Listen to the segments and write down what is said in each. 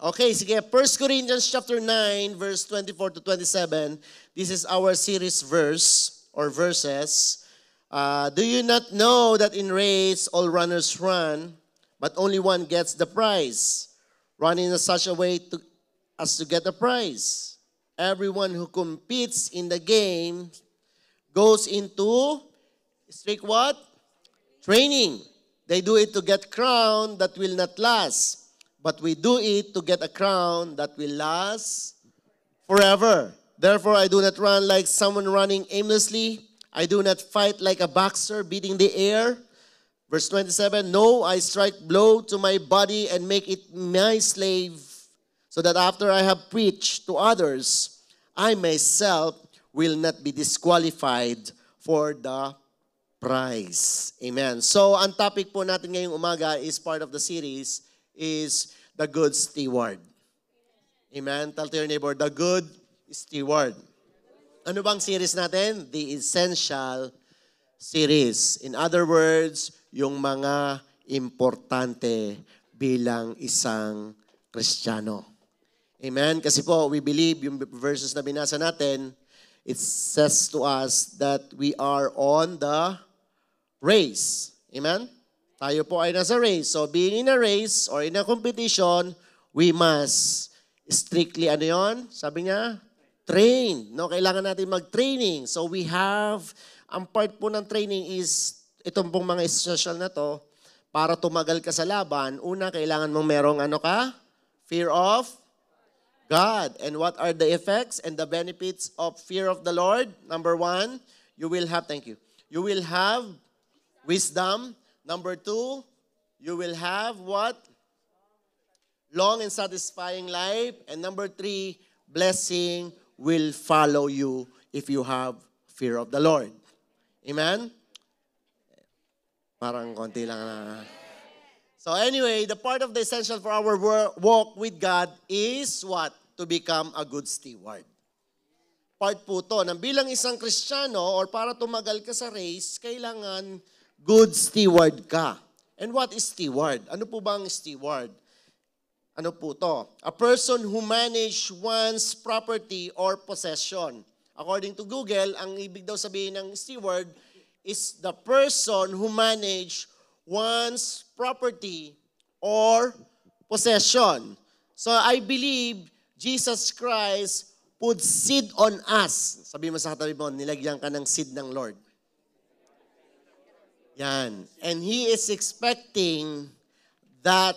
Okay, sige. 1 Corinthians chapter 9, verse 24 to 27. This is our series verse or verses. Do you not know that in race all runners run, but only one gets the prize? Run in such a way as to get the prize. Everyone who competes in the game goes into strict what? Training. They do it to get crown that will not last. But we do it to get a crown that will last forever. Therefore, I do not run like someone running aimlessly. I do not fight like a boxer beating the air. Verse 27, no, I strike blow to my body and make it my slave, so that after I have preached to others, I myself will not be disqualified for the prize. Amen. So, ang topic po natin ngayong umaga is part of the series is the good steward. Amen. Tell to your neighbor, the good steward. Ano bang series natin? The essential series. In other words, yung mga importante bilang isang Kristiyano. Amen. Kasi po, we believe yung verses na binasa natin, it says to us that we are on the race. Amen. Tayo po ay nasa race. So being in a race or in a competition, we must strictly, ano yun? Sabi niya, train. No? Kailangan natin mag-training. So we have, ang part po ng training is, itong pong mga essential na to, para tumagal ka sa laban, una, kailangan mong merong ano ka? Fear of God. And what are the effects and the benefits of fear of the Lord? Number one, you will have, thank you, you will have wisdom. Number two, you will have what? Long and satisfying life. And number three, blessing will follow you if you have fear of the Lord. Amen? Parang konti lang na. So anyway, the part of the essential for our walk with God is what? To become a good steward. Part po to. Nang bilang isang Kristiyano or para tumagal ka sa race, kailangan good steward ka. And what is steward? Ano po ba ang steward? Ano po to? A person who manage one's property or possession. According to Google, ang ibig daw sabihin ng steward is the person who manage one's property or possession. So I believe Jesus Christ put seed on us. Sabi mo sa katabi mo, nilagyan ka ng seed ng Lord. Yan. And He is expecting that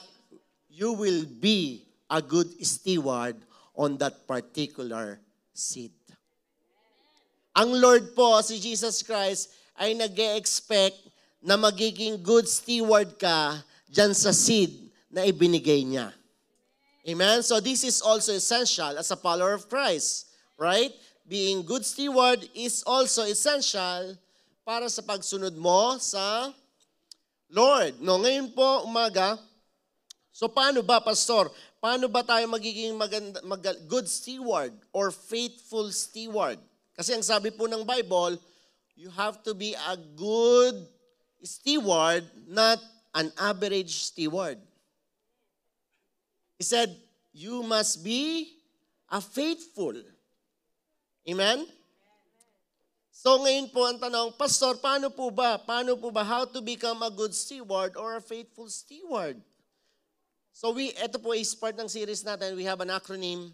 you will be a good steward on that particular seed. Ang Lord po, si Jesus Christ, ay nag-e-expect na magiging good steward ka dyan sa seed na ibinigay niya. Amen? So this is also essential as a follower of Christ. Right? Being good steward is also essential para sa pagsunod mo sa Lord. No, ngayon po, umaga, so paano ba, Pastor? Paano ba tayo magiging good steward or faithful steward? Kasi ang sabi po ng Bible, you have to be a good steward, not an average steward. He said, you must be a faithful. Amen? So ngayon po ang tanong, Pastor, paano po ba? How to become a good steward or a faithful steward? So ito po is part ng series natin. We have an acronym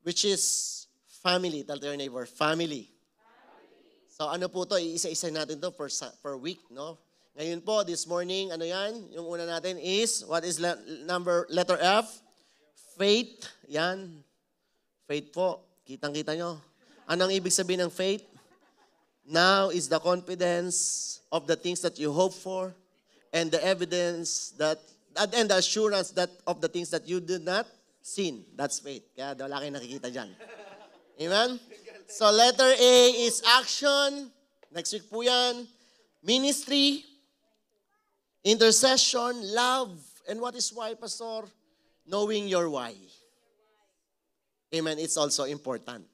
which is family. Tell your neighbor, family. So ano po to? Isa-isa natin to per week, no? Ngayon po, this morning, ano yan? Yung una natin is, what is letter F? Faith. Yan. Faith po. Kitang-kita nyo. Anong ibig sabihin ng faith? Now is the confidence of the things that you hope for and the evidence that, and the assurance that of the things that you did not see. That's faith. Kaya wala kayong nakikita dyan. Amen? So letter A is action. Next week po yan. Ministry, intercession, love. And what is why, Pastor? Knowing your why. Amen. It's also important.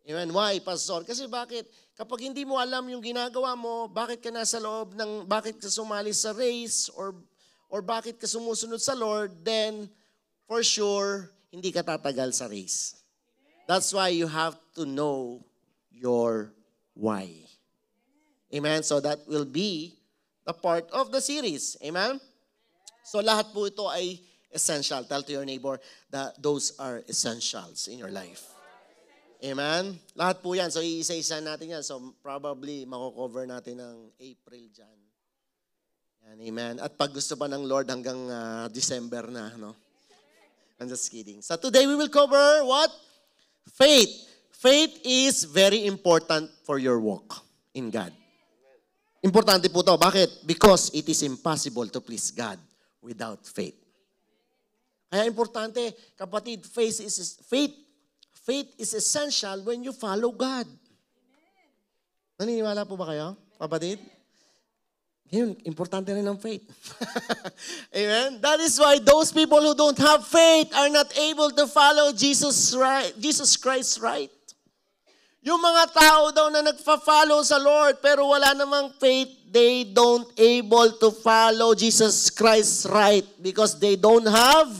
Amen. Why, Pastor? Kasi bakit? Kapag hindi mo alam yung ginagawa mo, bakit ka nasa loob bakit ka sumali sa race or bakit ka sumusunod sa Lord, then for sure, hindi ka tatagal sa race. That's why you have to know your why. Amen? So that will be the part of the series. Amen? So lahat po ito ay essential. Tell to your neighbor that those are essentials in your life. Amen? Lahat po yan. So iisa-isa natin yan. So probably mako-cover natin ng April dyan. Yan, amen. At pag gusto pa ng Lord hanggang December na. No? I'm just kidding. So today we will cover what? Faith. Faith is very important for your walk in God. Importante po to. Bakit? Because it is impossible to please God without faith. Kaya importante, kapatid, faith is essential when you follow God. Naniniwala po ba kayo, kapatid? Yun, importante rin ang faith. Amen? That is why those people who don't have faith are not able to follow Jesus Christ right. Yung mga tao daw na nagfa-follow sa Lord pero wala namang faith, they don't able to follow Jesus Christ right because they don't have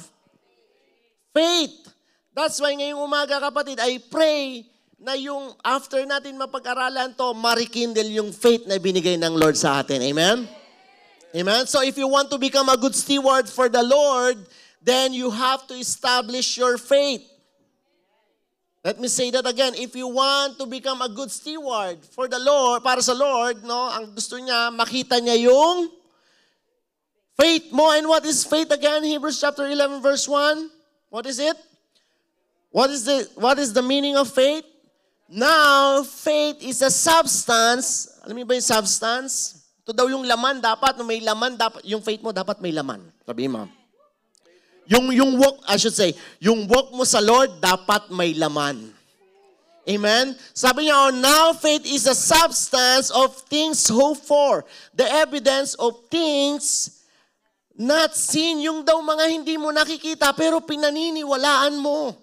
faith. That's why ngayong umaga, kapatid, I pray na yung after natin mapag-aralan to, marikindle yung faith na binigay ng Lord sa atin. Amen? Amen? So if you want to become a good steward for the Lord, then you have to establish your faith. Let me say that again. If you want to become a good steward for the Lord, para sa Lord, no, ang gusto niya, makita niya yung faith mo. And what is faith again? Hebrews chapter 11 verse 1. What is it? What is the meaning of faith? Now, faith is a substance. Alam niyo ba yung substance? Ito daw yung laman. Dapat, may laman, dapat, yung faith mo dapat may laman. Sabihin mo. Yung walk, I should say, yung walk mo sa Lord, dapat may laman. Amen? Sabi niya, now faith is a substance of things hoped for. The evidence of things not seen. Yung daw mga hindi mo nakikita, pero pinaniniwalaan mo.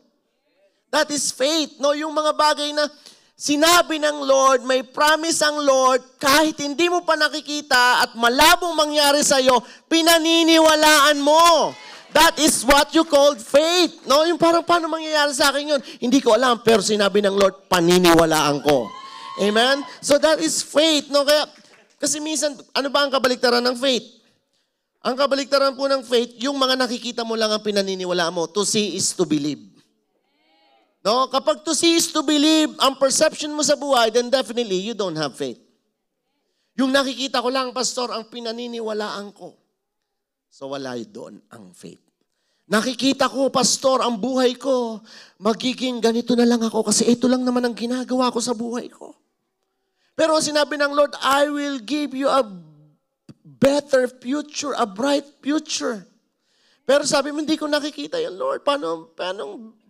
That is faith. No? Yung mga bagay na sinabi ng Lord, may promise ang Lord, kahit hindi mo pa nakikita at malabong mangyari sa'yo, pinaniniwalaan mo. That is what you call faith. No? Yung parang paano mangyayari sa akin yun? Hindi ko alam, pero sinabi ng Lord, paniniwalaan ko. Amen? So that is faith. No? Kaya, kasi minsan, ano ba ang kabaliktaran ng faith? Ang kabaliktaran po ng faith, yung mga nakikita mo lang ang pinaniniwalaan mo. To see is to believe. No? Kapag to see is to believe, ang perception mo sa buhay, then definitely you don't have faith. Yung nakikita ko lang, pastor, ang pinaniniwalaan ko. So wala doon ang faith. Nakikita ko, pastor, ang buhay ko, magiging ganito na lang ako kasi ito lang naman ang ginagawa ko sa buhay ko. Pero sinabi ng Lord, I will give you a better future, a bright future. Pero sabi mo, hindi ko nakikita yan, Lord. Paano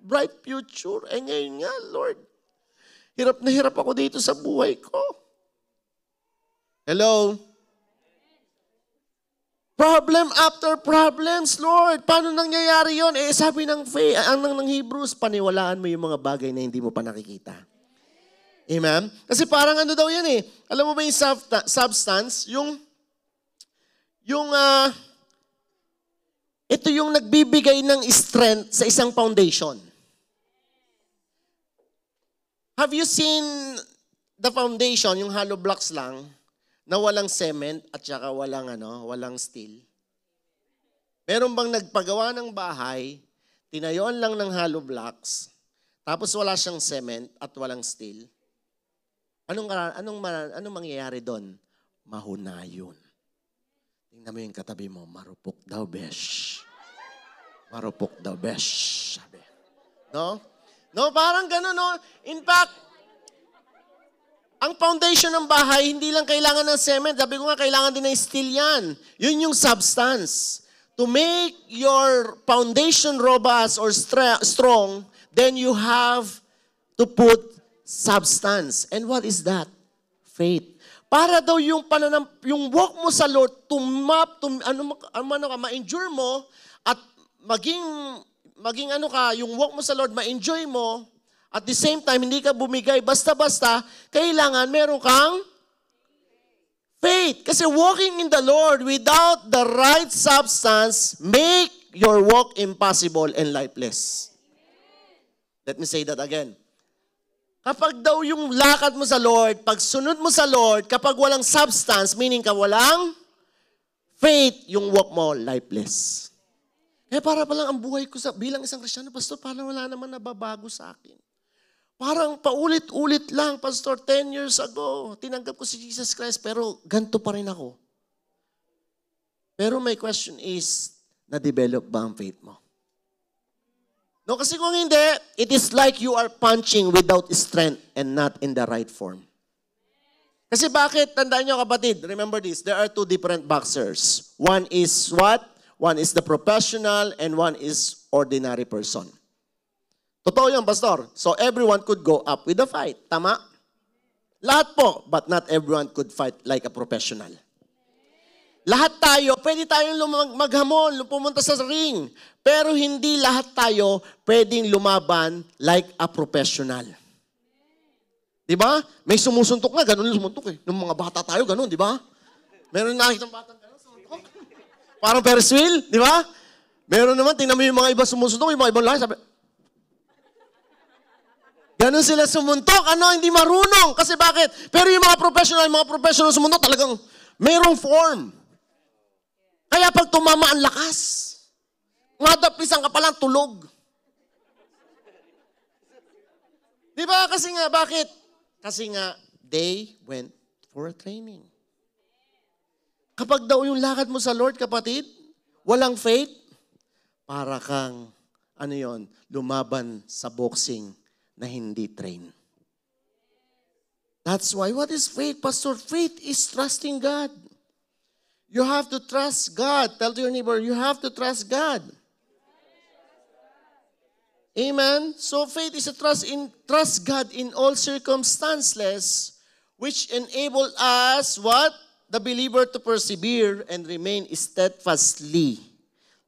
bright future? Eh ngayon nga, Lord, hirap na hirap ako dito sa buhay ko. Hello? Problem after problems, Lord. Paano nangyayari yon? Eh, sabi ng Hebrews, paniwalaan mo yung mga bagay na hindi mo pa nakikita. Amen? Kasi parang ano daw yan eh. Alam mo ba yung substance? Ito yung nagbibigay ng strength sa isang foundation. Have you seen the foundation, yung hollow blocks lang, na walang cement at saka walang steel? Meron bang nagpagawa ng bahay, tinayuan lang ng hollow blocks, tapos wala siyang cement at walang steel? Anong mangyayari doon? Mahunayon. Tingnan mo yung katabi mo, marupok daw, besh. Marupok daw, besh. Sabi. No? No, parang gano'n, no? In fact, ang foundation ng bahay, hindi lang kailangan ng cement. Sabi ko nga, kailangan din ng steel yan. Yun yung substance. To make your foundation robust or strong, then you have to put substance. And what is that? Faith. Para daw yung walk mo sa Lord, ma-endure mo, at yung walk mo sa Lord, ma-enjoy mo, at the same time, hindi ka bumigay basta-basta, kailangan meron kang faith. Kasi walking in the Lord without the right substance make your walk impossible and lifeless. Let me say that again. Kapag daw yung lakad mo sa Lord, pag sunod mo sa Lord, kapag walang substance, meaning ka walang faith, yung walk mo, lifeless. Kaya para palang ang buhay ko bilang isang Kristiyano, Pastor, parang wala naman nababago sa akin. Parang paulit-ulit lang, Pastor, 10 years ago, tinanggap ko si Jesus Christ, pero ganito pa rin ako. Pero my question is, na-develop ba ang faith mo? No, kasi kung hindi, it is like you are punching without strength and not in the right form. Kasi bakit? Tandaan nyo kapatid, remember this, there are two different boxers. One is what? One is the professional and one is ordinary person. Totoo yan, Pastor. So everyone could go up with a fight. Tama? Lahat po, but not everyone could fight like a professional. Lahat tayo, pwede tayong maghamon, pumunta sa ring. Pero hindi lahat tayo pwedeng lumaban like a professional. Di ba? May sumusuntok nga, ganun yung sumuntok eh. Nung mga bata tayo, ganun, di ba? Meron nakikita ng batang ganun, sumuntok. Parang Ferris wheel, di ba? Meron naman, tingnan mo yung mga iba sumusuntok, yung mga ibang lahat, sabi, ganun sila sumuntok, hindi marunong. Kasi bakit? Pero yung mga professional sumuntok, talagang mayroong form. Kaya pag tumama ang lakas, madapisan ka palang tulog. Di ba? Kasi nga, bakit? Kasi nga, they went for a training. Kapag daw yung lakad mo sa Lord, kapatid, walang faith, para kang, lumaban sa boxing na hindi train. That's why, what is faith, Pastor? Faith is trusting God. You have to trust God. Tell to your neighbor, you have to trust God. Amen? So faith is a trust God in all circumstances, which enable us, what? The believer to persevere and remain steadfastly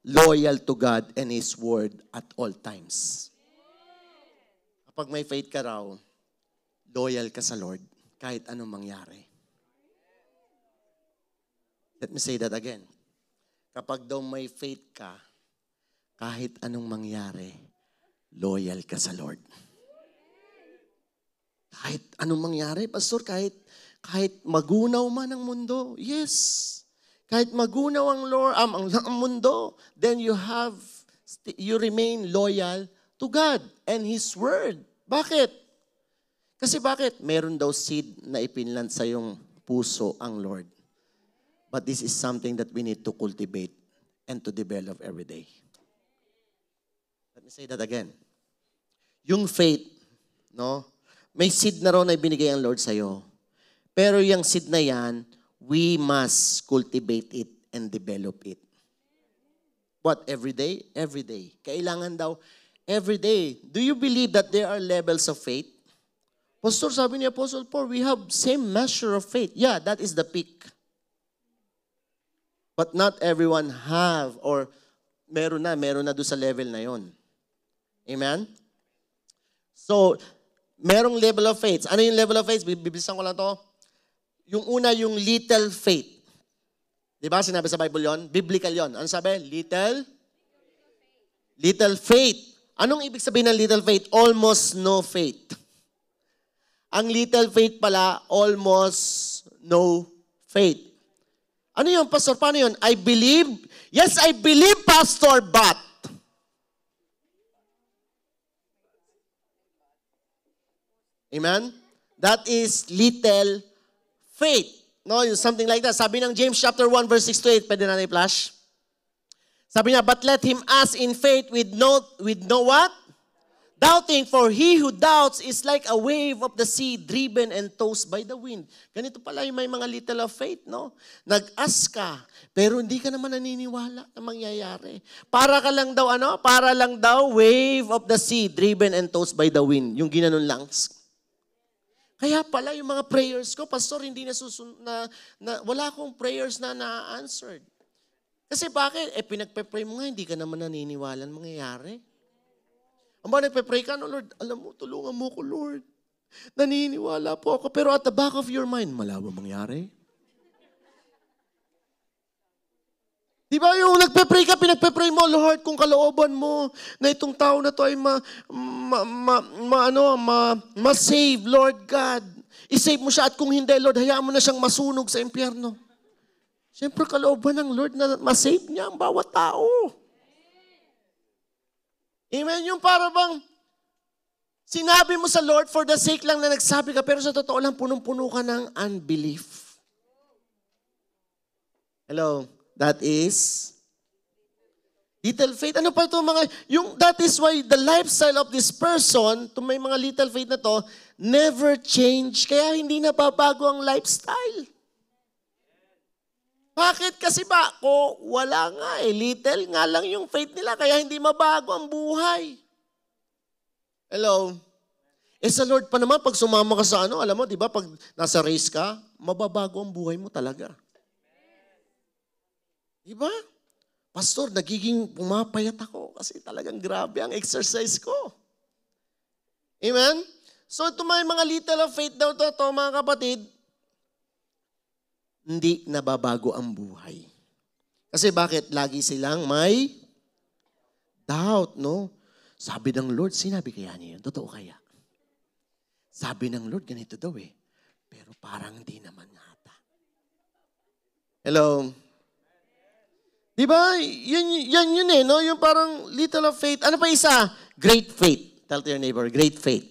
loyal to God and His Word at all times. Kapag may faith ka raw, loyal ka sa Lord kahit anong mangyari. Let me say that again. Kapag daw may faith ka, kahit anong mangyari, loyal ka sa Lord. Kahit anong mangyari, Pastor, kahit magunaw man ang mundo, yes. Kahit magunaw ang mundo, then you remain loyal to God and His Word. Bakit? Kasi bakit? Meron daw seed na ipinlant sa iyong puso ang Lord. But this is something that we need to cultivate and to develop every day. Let me say that again. Yung faith, no? May seed na raw na ibinigay ang Lord sa'yo. Pero yung seed na yan, we must cultivate it and develop it. What? Every day? Every day. Kailangan daw, every day. Do you believe that there are levels of faith? Pastor, sabi ni Apostle Paul, we have same measure of faith. Yeah, that is the peak. But not everyone have or meron na doon sa level na yon. Amen? So, merong level of faith. Ano yung level of faith? Bibilisan ko lang to. Yung una, yung little faith. Di ba? Sinabi sa Bible yon? Biblical yon. Ano sabi? Little faith. Anong ibig sabihin ng little faith? Almost no faith. Ang little faith pala, almost no faith. Ano yun, Pastor? Paano yun? I believe. Yes, I believe, Pastor, but. Amen? That is little faith. No, something like that. Sabi ng James chapter 1, verse 6 to 8. Pwede na i-flash. Sabi niya, but let him ask in faith with no what? Doubting, for he who doubts is like a wave of the sea driven and tossed by the wind. Ganito pala yung may mga little of faith, no? Nag-ask ka, pero hindi ka naman naniniwala na mangyayari. Para lang daw wave of the sea driven and tossed by the wind. Yung ginanon lang. Kaya pala yung mga prayers ko, Pastor, hindi wala akong prayers na na-answered. Kasi bakit? Pinagpe-pray mo nga, hindi ka naman naniniwala na mangyayari. Ang ba nagpe-pray ka, no, Lord, alam mo, tulungan mo ko, Lord. Naniniwala po ako, pero at the back of your mind, malabo mangyari. Di ba yung nagpe-pray ka, pinagpe-pray mo, Lord, kung kalooban mo na itong tao na to ay ma-save, Lord God. I-save mo siya at kung hindi, Lord, hayaan mo na siyang masunog sa impyerno. Siyempre, kalooban ng Lord na ma-save niya ang bawat tao. Amen? Yung para bang sinabi mo sa Lord for the sake lang na nagsabi ka, pero sa totoo lang, punong-puno ka ng unbelief. Hello? That is little faith. Ano pa ito mga, that is why the lifestyle of this person, may mga little faith na to, never change. Kaya hindi nababago ang lifestyle. Bakit? Kasi wala nga little nga lang yung faith nila, kaya hindi mabago ang buhay. Hello? Sa Lord pa naman, pag sumama ka sa alam mo, di ba, pag nasa race ka, mababago ang buhay mo talaga. Diba? Pastor, nagiging pumapayat ako kasi talagang grabe ang exercise ko. Amen? So ito may mga little of faith daw to mga kapatid, hindi nababago ang buhay. Kasi bakit? Lagi silang may doubt, no? Sabi ng Lord, sinabi kaya niya yun? Totoo kaya? Sabi ng Lord, ganito daw pero parang hindi naman yata. Hello? Diba? Yun no? Yung parang little of faith. Ano pa isa? Great faith. Tell to your neighbor, great faith.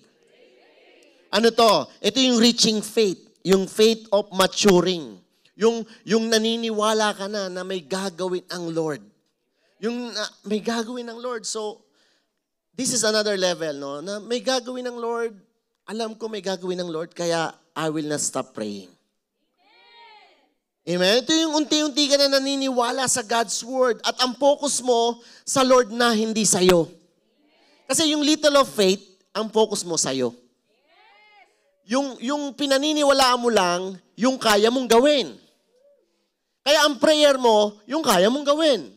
Ano to? Ito yung reaching faith. Yung faith of maturing. Yung naniniwala ka na may gagawin ang Lord. Yung may gagawin ang Lord. So, this is another level, no? Na may gagawin ng Lord. Alam ko may gagawin ng Lord, kaya I will not stop praying. Amen? Ito yung unti-unti ka na naniniwala sa God's Word at ang focus mo sa Lord na hindi sa'yo. Kasi yung little of faith, ang focus mo sa'yo. Yung pinaniniwalaan mo lang, yung kaya mong gawin. Kaya ang prayer mo, yung kaya mong gawin.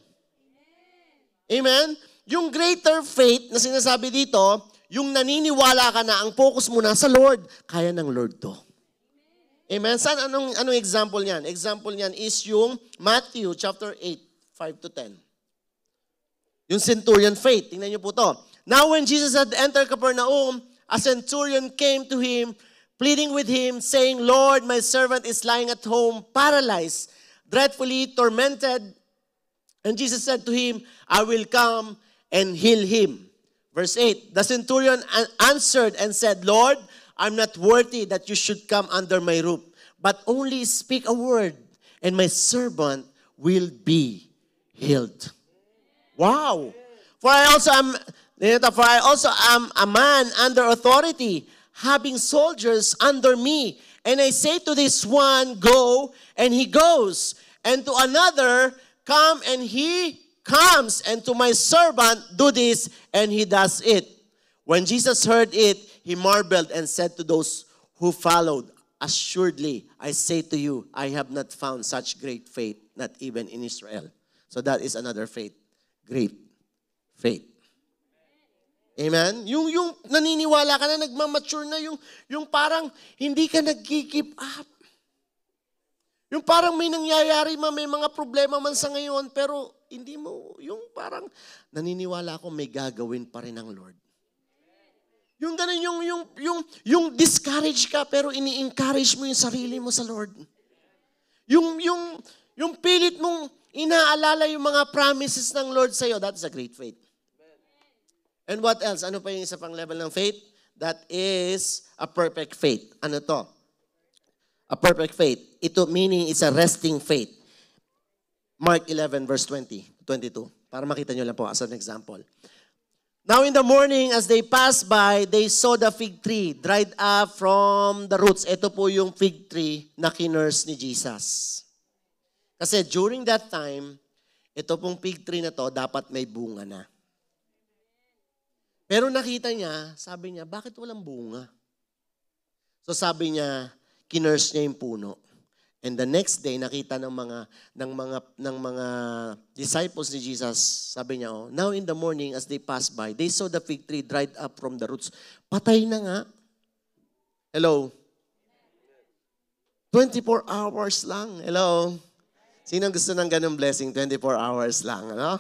Amen? Yung greater faith na sinasabi dito, yung naniniwala ka na ang focus mo na sa Lord, kaya ng Lord to. Amen? Saan, anong example niyan? Example niyan is yung Matthew chapter 8, 5 to 10. Yung centurion faith. Tingnan niyo po to. Now when Jesus had entered Capernaum, a centurion came to him, pleading with him, saying, Lord, my servant is lying at home, paralyzed, dreadfully tormented. And Jesus said to him, I will come and heal him. Verse 8, the centurion answered and said, Lord, I'm not worthy that you should come under my roof, but only speak a word, and my servant will be healed. Wow! For I also am a man under authority, having soldiers under me. And I say to this one, go, and he goes. And to another, come, and he comes. And to my servant, do this, and he does it. When Jesus heard it, he marveled and said to those who followed, assuredly, I say to you, I have not found such great faith, not even in Israel. So that is another faith. Great faith. Amen? Yung naniniwala ka na, nagmamature na, yung parang hindi ka nag-keep up. Yung parang may nangyayari may mga problema man sa ngayon, pero hindi mo, yung parang naniniwala ako may gagawin pa rin ang Lord. Yung ganun, yung discourage ka, pero ini-encourage mo yung sarili mo sa Lord. Yung pilit mong inaalala yung mga promises ng Lord sa'yo, that is a great faith. And what else? Ano pa yung isa pang level ng faith? That is a perfect faith. Ano to? A perfect faith. Ito meaning it's a resting faith. Mark 11 verse 20, 22. Para makita nyo lang po as an example. Now in the morning, as they passed by, they saw the fig tree dried up from the roots. Ito po yung fig tree na kinurse ni Jesus. Kasi during that time, ito pong fig tree na to, dapat may bunga na. Pero nakita niya, sabi niya, bakit walang bunga? So sabi niya, kinurse niya yung puno. And the next day, nakita ng mga disciples ni Jesus, sabi niya, now in the morning as they passed by, they saw the fig tree dried up from the roots. Patay na nga. Hello? 24 hours lang. Hello? Sino gusto ng ganung blessing? 24 hours lang, ano?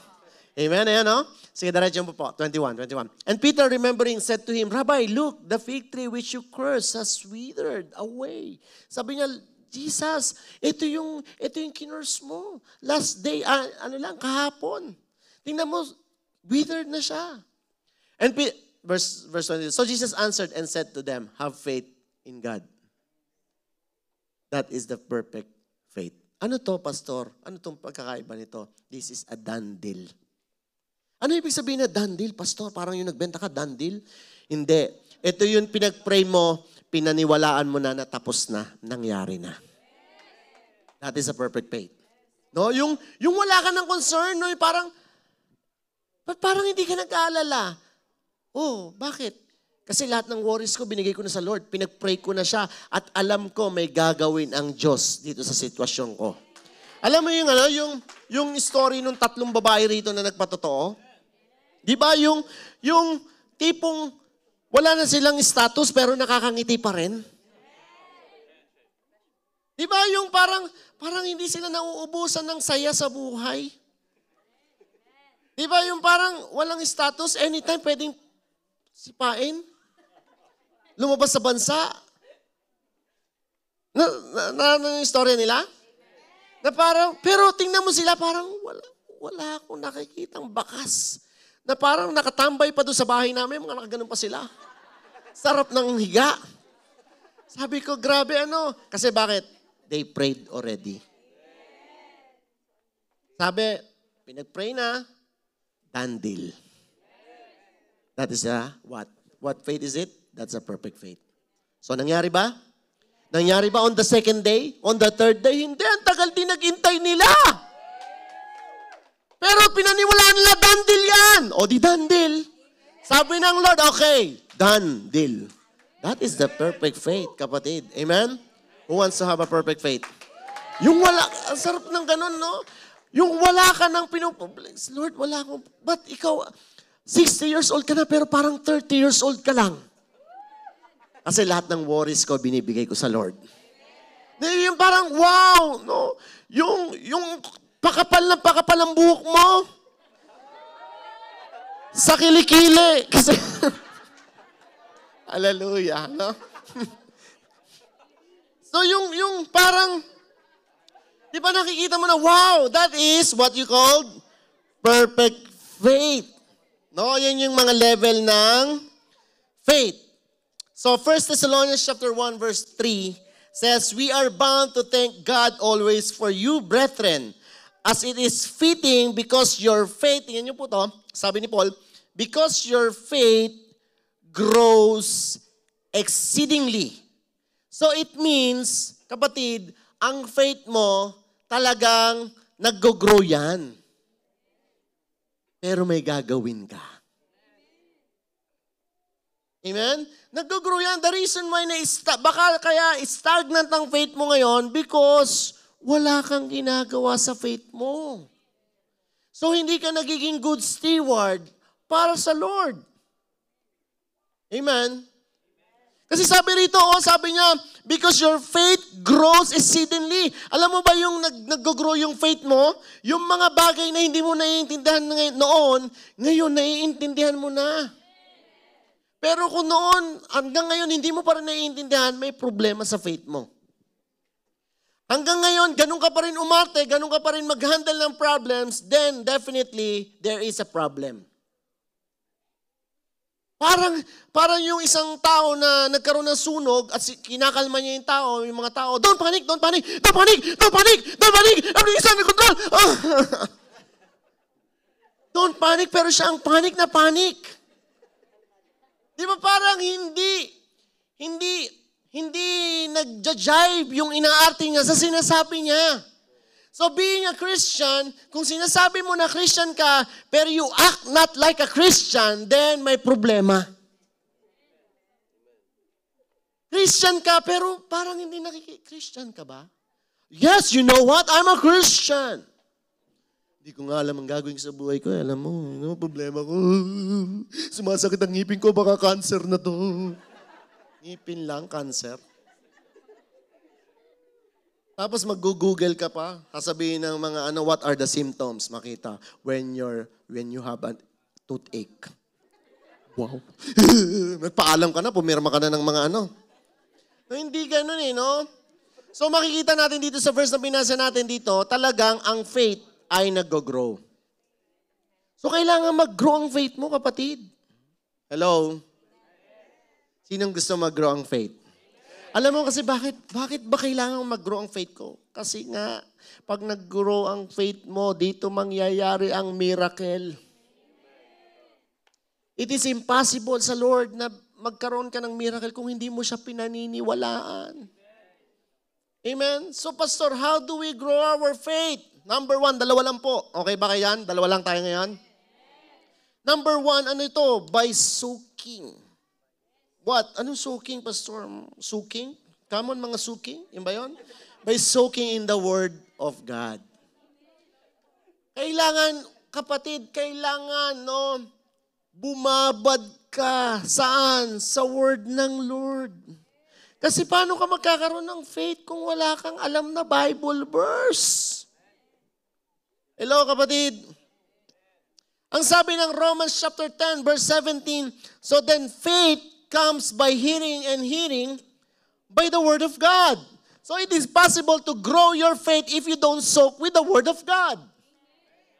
Amen, ayan, no? Sige, diretso mo po. 21. And Peter, remembering, said to him, Rabbi, look, the fig tree which you cursed has withered away. Sabi niya, Jesus, ito yung kinurse mo. Last day, kahapon. Tingnan mo, withered na siya. And verse 20, so Jesus answered and said to them, have faith in God. That is the perfect faith. Ano to, pastor? Ano tong pagkakaiba nito? This is a done deal. Ano ibig sabihin na done deal, pastor? Parang yung nagbenta ka, done deal? Hindi. Ito yung pinag-pray mo, pinaniwalaan mo na natapos na, nangyari na. That is a perfect faith. No, yung wala ka ng concern, no, yung parang hindi ka nag-aalala. Oh, bakit? Kasi lahat ng worries ko, binigay ko na sa Lord. Pinag-pray ko na siya at alam ko may gagawin ang Diyos dito sa sitwasyon ko. Alam mo yung story nung 3 babae rito na nagpatotoo? Di ba yung tipong wala na silang status pero nakakangiti pa rin? Di ba yung parang hindi sila nauubusan ng saya sa buhay? Di ba yung parang walang status, anytime pwedeng sipain? Lumabas sa bansa? Ano yung istorya nila? Na parang, pero tingnan mo sila, parang wala akong nakikitang bakas. Na parang nakatambay pa doon sa bahay namin, mga nakaganon pa sila. Sarap ng higa. Sabi ko, grabe ano. Kasi bakit? They prayed already. Sabi, pinag-pray na, done deal. That is what? What faith is it? That's a perfect faith. So, nangyari ba? Nangyari ba on the second day? On the third day? Hindi. Ang tagal din naghintay nila. Pero pinaniwalaan nila, done deal yan. O di done deal. Sabi ng Lord, okay, done deal. That is the perfect faith, kapatid. Amen? Who wants to have a perfect faith? Yung wala, ang sarap ng ganun, no? Yung wala ka ng pinupublish. Lord, wala akong, but ikaw, 60 years old ka na, pero parang 30 years old ka lang. Kasi lahat ng worries ko, binibigay ko sa Lord. Yung parang, wow, no? Yung pakapal ng buhok mo. Sa kilikili. Kasi, hallelujah, no? So, yung parang, di ba nakikita mo na, wow, that is what you call perfect faith. No, yan yung mga level ng faith. So 1 Thessalonians chapter 1 verse 3 says, we are bound to thank God always for you, brethren, as it is fitting because your faith, tingnan niyo po to, sabi ni Paul, because your faith grows exceedingly. So it means, kapatid, ang faith mo talagang nag-grow yan. Pero may gagawin ka. Amen? Nag-grow yan. The reason why baka kaya stagnant ang faith mo ngayon because wala kang ginagawa sa faith mo. So hindi ka nagiging good steward para sa Lord. Amen? Kasi sabi rito, sabi niya, because your faith grows exceedingly. Alam mo ba yung nag-grow yung faith mo? Yung mga bagay na hindi mo naiintindihan noon, ngayon naiintindihan mo na. Pero kung noon, hanggang ngayon, hindi mo pa rin naiintindihan, may problema sa faith mo. Hanggang ngayon, ganun ka pa rin umarte, ganun ka pa rin mag-handle ng problems, then definitely, there is a problem. Parang yung isang tao na nagkaroon ng sunog at kinakalma niya yung mga tao, don't panic, don't panic, don't panic, don't panic, don't panic, everything is under control. Don't panic, pero siya ang panic na panic. Di ba parang hindi nag-jive yung inaarte niya sa sinasabi niya. So being a Christian, kung sinasabi mo na Christian ka, pero you act not like a Christian, then may problema. Christian ka, pero parang hindi Christian ka ba? Yes, you know what? I'm a Christian. Hindi ko nga alam ang gagawin sa buhay ko. Alam mo, ano problema ko? Sumasakit ang ngipin ko, baka cancer na to. Ngipin lang, cancer. Tapos mag-google ka pa, sasabihin ng mga what are the symptoms? Makita, when you have a toothache. Wow. Nagpaalam ka na, pumirma ka na ng mga No, hindi ganun no? So makikita natin dito sa verse na binasa natin dito, talagang ang faith ay nag-grow. So kailangan mag-grow ang faith mo, kapatid. Hello? Sinong gusto mag-grow ang faith? Alam mo kasi bakit ba kailangan mag-grow ang faith ko? Kasi nga, pag nag-grow ang faith mo, dito mangyayari ang miracle. It is impossible sa Lord na magkaroon ka ng miracle kung hindi mo siya pinaniniwalaan. Amen? So Pastor, how do we grow our faith? Number 1, 2 lang po. Okay ba kayo yan? 2 lang tayo ngayon? Number 1, ano ito? By soaking. What? Anong soaking, Pastor? Soaking? Come on, mga soaking? Yun ba yun? By soaking in the Word of God. Kailangan, kapatid, bumabad ka. Saan? Sa Word ng Lord. Kasi paano ka magkakaroon ng faith kung wala kang alam na Bible verse? Hello, kapatid? Ang sabi ng Romans chapter 10, verse 17, so then faith comes by hearing and hearing by the Word of God. So it is possible to grow your faith if you don't soak with the Word of God.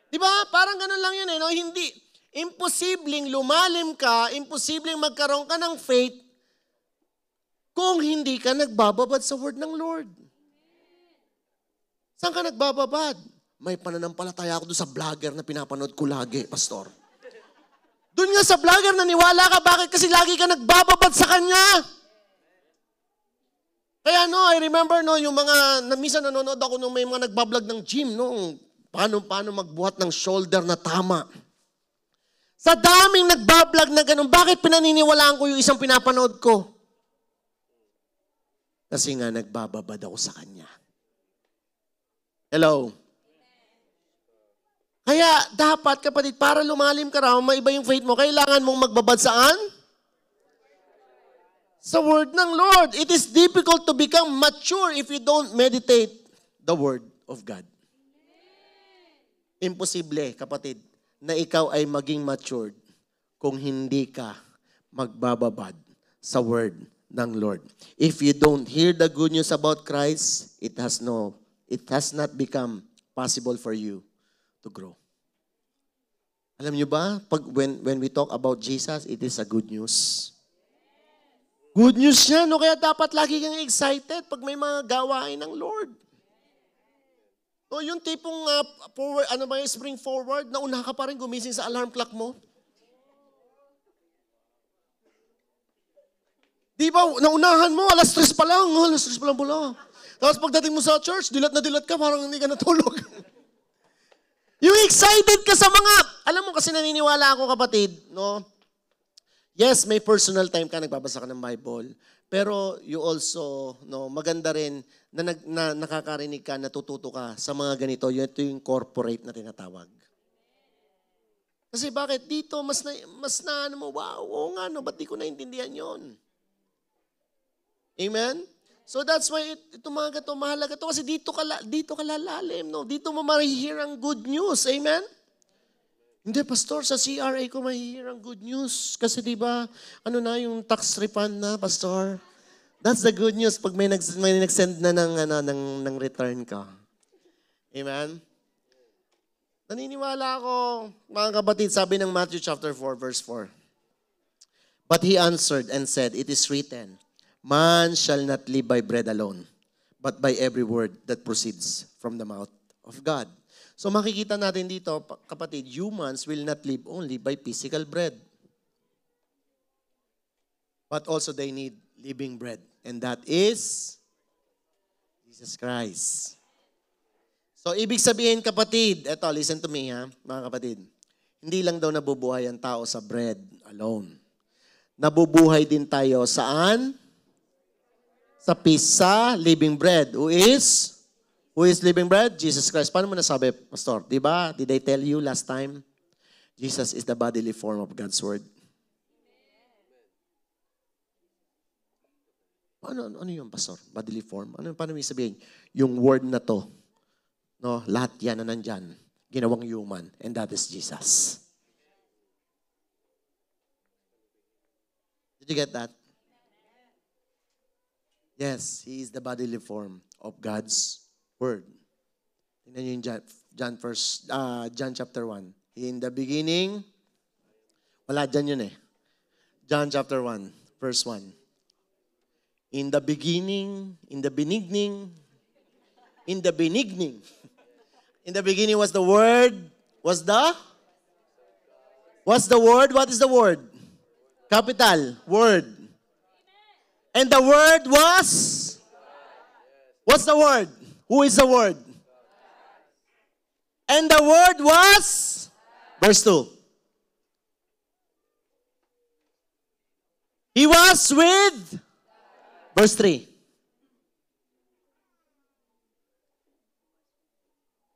Di ba? Parang ganun lang yun no? Hindi, imposibleng lumalim ka, imposibleng magkaroon ka ng faith kung hindi ka nagbababad sa Word ng Lord. Saan ka nagbababad? May pananampalataya ako doon sa vlogger na pinapanood ko lagi, Pastor. Doon nga sa vlogger, naniwala ka. Bakit? Kasi lagi ka nagbababad sa kanya. Kaya I remember yung mga, minsan nanonood ako nung may mga nagbablog ng gym, paano magbuhat ng shoulder na tama. Sa daming nagbablog na ganun, bakit pinaniniwalaan ko yung isang pinapanood ko? Kasi nga nagbababad ako sa kanya. Hello? Kaya dapat, kapatid, para lumalim ka raw, maiba yung faith mo, kailangan mong magbabad saan? Sa Word ng Lord. It is difficult to become mature if you don't meditate the Word of God. Imposible, kapatid, na ikaw ay maging matured kung hindi ka magbababad sa Word ng Lord. If you don't hear the good news about Christ, it has not become possible for you to grow. Alam niyo ba, when we talk about Jesus, it is a good news. Good news siya, kaya dapat lagi kang excited pag may mga gawain ng Lord. Yung tipong, spring forward, nauna ka pa rin gumising sa alarm clock mo. Di ba, naunahan mo, alas 3 pa lang pala. Tapos pagdating mo sa church, dilat na dilat ka, parang hindi ka natulog. Yung excited ka sa mga, alam mo kasi naniniwala ako, kapatid, yes, may personal time ka, nagbabasa ka ng Bible, pero you also, maganda rin na nakakarinig ka, natututo ka sa mga ganito, ito yung corporate na tinatawag. Kasi bakit dito, mas na wow, oo nga, ba't di ko naintindihan yon? Amen? So that's why ito mga gato, mahalaga to kasi dito ka lalalim, Dito mo ma-hear ang good news. Amen? Hindi, Pastor, sa CRA ko ma-hear ang good news. Kasi di ba, yung tax refund na, Pastor? That's the good news pag may nag-send na ng return ka. Amen? Naniniwala ako, mga kapatid, sabi ng Matthew chapter 4, verse 4. But he answered and said, it is written, man shall not live by bread alone, but by every word that proceeds from the mouth of God. So makikita natin dito, kapatid, humans will not live only by physical bread. But also they need living bread. And that is Jesus Christ. So ibig sabihin, kapatid, eto, listen to me mga kapatid. Hindi lang daw nabubuhay ang tao sa bread alone. Nabubuhay din tayo saan? Sa living bread. Who is living bread? Jesus Christ. Paano mo nasabi, Pastor? Diba? Did I tell you last time? Jesus is the bodily form of God's Word. Ano yung pastor? Bodily form. Paano mo sabihin? Yung word na to, no, lahat yan na nandyan, ginawang human, and that is Jesus. Did you get that? Yes, He is the bodily form of God's Word. Tingnan niyo yung John chapter 1. In the beginning, wala dyan yun eh. John chapter 1, verse 1. In the beginning was the Word, what's the Word? What is the Word? Capital, Word. And the Word was? What's the Word? Who is the Word? And the Word was? Verse 2. He was with? Verse 3.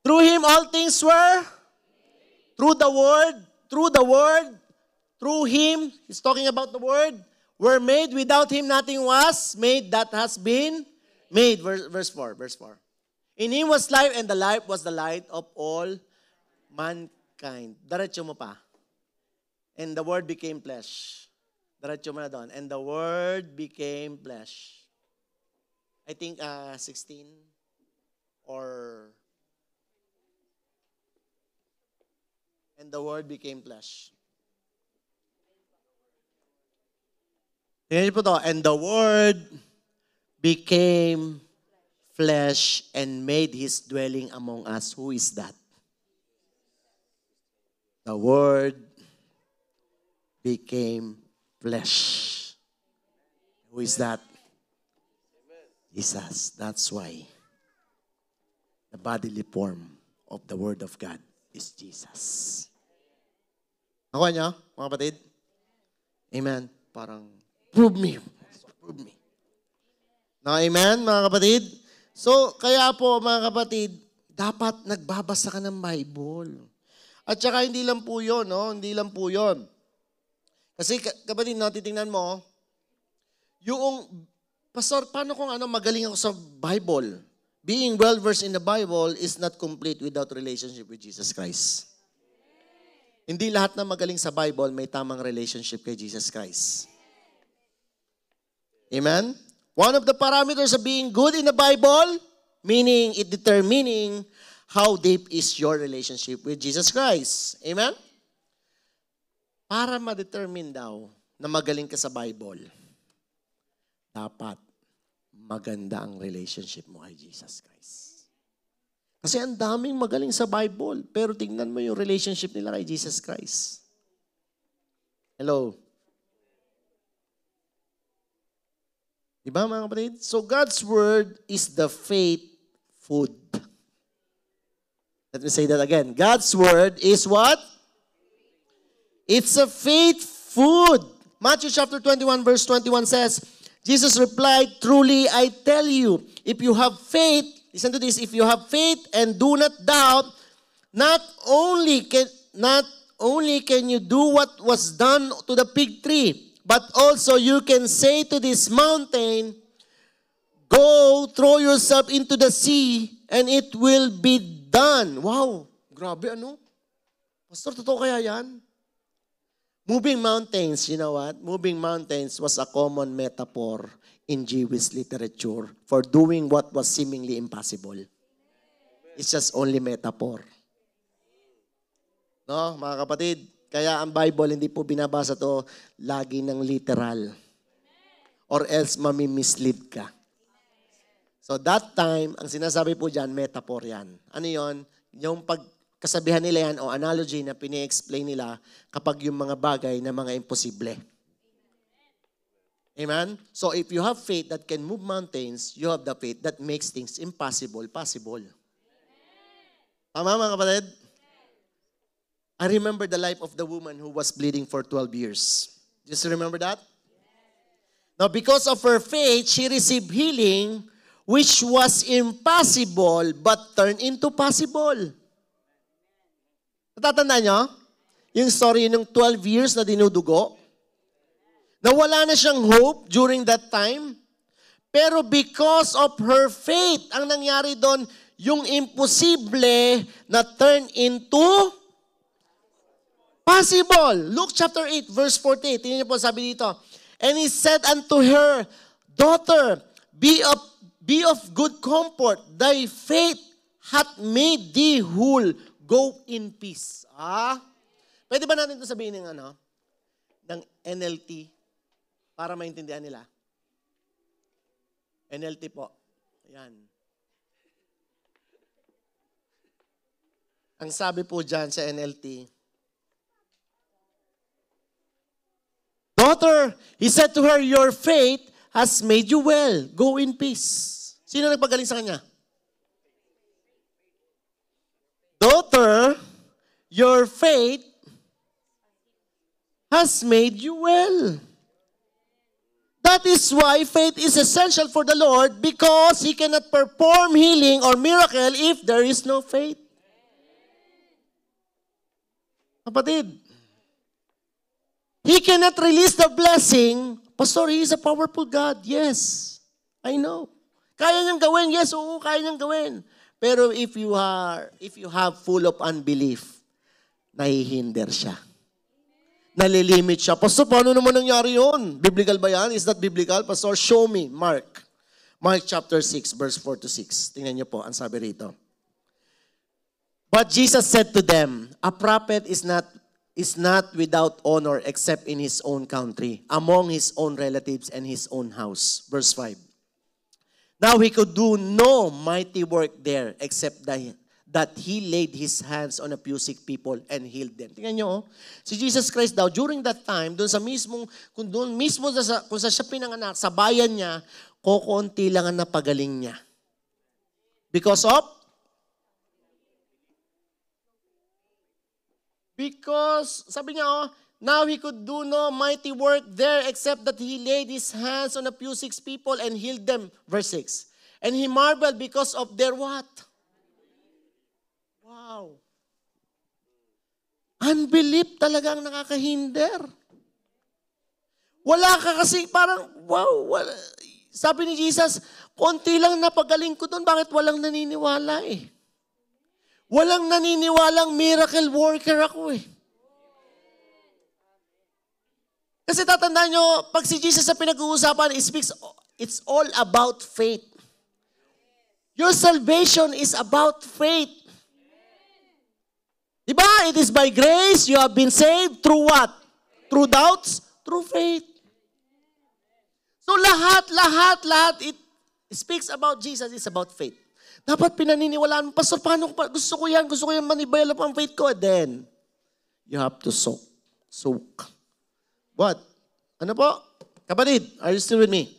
Through Him all things were? Through the Word, through Him, He's talking about the Word, were made. Without Him, nothing was made that has been made. Verse 4. In Him was life, and the life was the light of all mankind. Diretso mo pa. And the Word became flesh. Diretso mo na doon. And the Word became flesh. I think 16 or... And the Word became flesh. Tingnan niyo po to. And the Word became flesh and made His dwelling among us. Who is that? The Word became flesh. Who is that? Jesus. That's why the bodily form of the Word of God is Jesus. Nakuha niyo, mga kapatid? Amen. Parang, prove me. No, amen, mga kapatid? So, kaya po, mga kapatid, dapat nagbabasa ka ng Bible. At saka, hindi lang po yun, no? Hindi lang po yun. Kasi, kapatid, no, titingnan mo, yung, pastor, paano kung magaling ako sa Bible? Being well-versed in the Bible is not complete without relationship with Jesus Christ. Hindi lahat na magaling sa Bible may tamang relationship kay Jesus Christ. Amen? One of the parameters of being good in the Bible, meaning it determining how deep is your relationship with Jesus Christ. Amen? Para ma-determine daw na magaling ka sa Bible, dapat maganda ang relationship mo kay Jesus Christ. Kasi ang daming magaling sa Bible, pero tingnan mo yung relationship nila kay Jesus Christ. Hello? Diba mga kapatid? So God's Word is the faith food. Let me say that again. God's Word is what? It's a faith food. Matthew chapter 21 verse 21 says, Jesus replied, "Truly I tell you, if you have faith," listen to this, "if you have faith and do not doubt, not only can you do what was done to the fig tree, but also you can say to this mountain, go throw yourself into the sea, and it will be done." Wow, grabe ano? Pastor, totoo kaya yan? Moving mountains, you know what? Moving mountains was a common metaphor in Jewish literature for doing what was seemingly impossible. It's just only metaphor. No, mga kapatid? Kaya ang Bible, hindi po binabasa to lagi ng literal. Or else mamimislead ka. So that time, ang sinasabi po dyan, metaphor yan. Ano yon? Yung pagkasabihan nila yan o analogy na pini-explain nila kapag yung mga bagay na mga imposible. Amen? So if you have faith that can move mountains, you have the faith that makes things impossible possible. Tama mga kapatid? I remember the life of the woman who was bleeding for 12 years. Just remember that? Now because of her faith, she received healing which was impossible but turned into possible. Natatandaan nyo? Yung story ng 12 years na dinudugo? Nawala na siyang hope during that time. Pero because of her faith, ang nangyari doon, yung imposible na turn into possible. Luke chapter 8, verse 48. Tingnan niyo po, sabi dito. And he said unto her, Daughter, be of good comfort. Thy faith hath made thee whole. Go in peace. Pwede ba natin ito sabihin ng NLT para maintindihan nila? NLT po. Ayan. Ang sabi po dyan sa NLT, Daughter, he said to her, your faith has made you well. Go in peace. Sino nagpagaling sa kanya? Daughter, your faith has made you well. That is why faith is essential for the Lord because He cannot perform healing or miracle if there is no faith. Kapatid, He cannot release the blessing. Pastor, He is a powerful God. Yes, I know. Kaya niyang gawin. Yes, oo, kaya niyang gawin. Pero if you have full of unbelief, nahihinder siya. Nalilimit siya. Pastor, paano naman nangyari yun? Biblical ba yan? Is that biblical? Pastor, show me. Mark chapter 6, verse 4 to 6. Tingnan niyo po, ang sabi rito. But Jesus said to them, a prophet is not without honor except in his own country, among his own relatives and his own house. Verse 5. Now he could do no mighty work there except that he laid his hands on a few sick people and healed them. Tingnan nyo, si Jesus Christ daw, during that time, kung sa siya pinanganak, sa bayan niya, kukunti lang ang napagaling niya. Because, sabi niya, now he could do no mighty work there except that he laid his hands on a few sick people and healed them. Verse 6. And he marveled because of their what? Wow. Unbelief talaga ang nakakahinder. Wala ka kasi parang, wow. Wala. Sabi ni Jesus, konti lang napagaling ko doon, bakit walang naniniwala eh? Walang naniniwalang miracle worker ako eh. Kasi tatandaan nyo, pag si Jesus sa pinag-uusapan, it's all about faith. Your salvation is about faith. Diba? It is by grace you have been saved through what? Through doubts? Through faith. So lahat, it speaks about Jesus, it's about faith. Dapat pinaniniwalaan mo, Pastor, paano gusto ko yan ma-develop ang faith ko. Then, you have to soak. What? Ano po? Kapatid, are you still with me?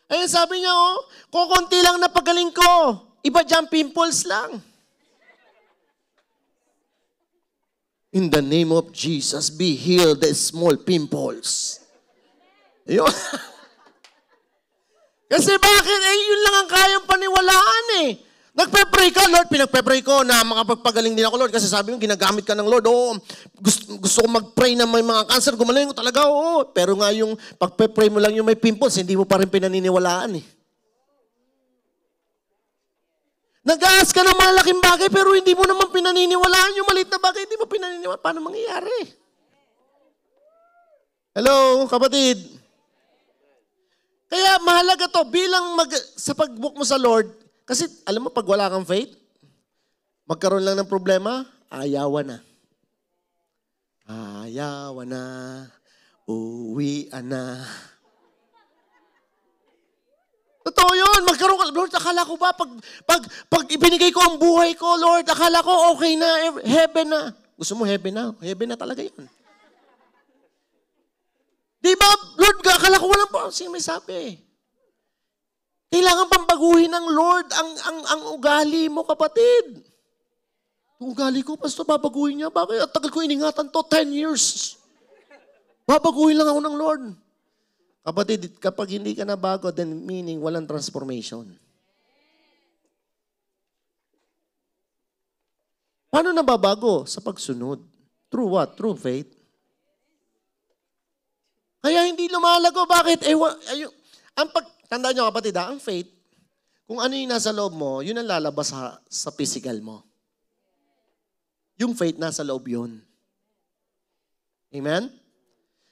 Ayun, sabi niya, kukunti lang na pagaling ko. Iba dyan, pimples lang. In the name of Jesus, be healed the small pimples. Ayun. Kasi bakit? Yun lang ang kayang paniwalaan eh. Nagpe-pray ka, Lord, pinagpe-pray ko na makapagpagaling din ako, Lord. Kasi sabi mo, ginagamit ka ng Lord. Oo, gusto ko mag-pray na may mga cancer. Gumaling ko talaga, oo. Pero nga yung pagpe-pray mo lang yung may pimples, hindi mo pa rin pinaniniwalaan eh. Nag-aas ka ng malaking bagay, pero hindi mo naman pinaniniwalaan yung maliit na bagay, hindi mo pinaniniwalaan. Paano mangyayari? Hello, kapatid. Kaya mahalaga to bilang sa pag-book mo sa Lord, kasi alam mo, pag wala kang faith, magkaroon lang ng problema, ayawan na. Ayawan na, uwian na. Totoo yun, magkaroon ka, Lord, akala ko ba, pag ibinigay ko ang buhay ko, Lord, akala ko okay na, heaven na. Gusto mo heaven na? Heaven na talaga yun. Di ba, Lord, akala ko walang po. Sino may sabi? Kailangan pang baguhin ng Lord ang ugali mo, kapatid. Ang ugali ko, Pastor, babaguhin niya. Bakit? At tagal ko iningatan to, 10 years. Babaguhin lang ako ng Lord. Kapatid, kapag hindi ka na bago, then meaning walang transformation. Paano nababago? Sa pagsunod. Through what? Through faith. Kaya hindi lumalago. Bakit? tandaan nyo kapatid, ang faith, kung ano yung nasa loob mo, yun ang lalabas sa physical mo. Yung faith, nasa loob yun. Amen?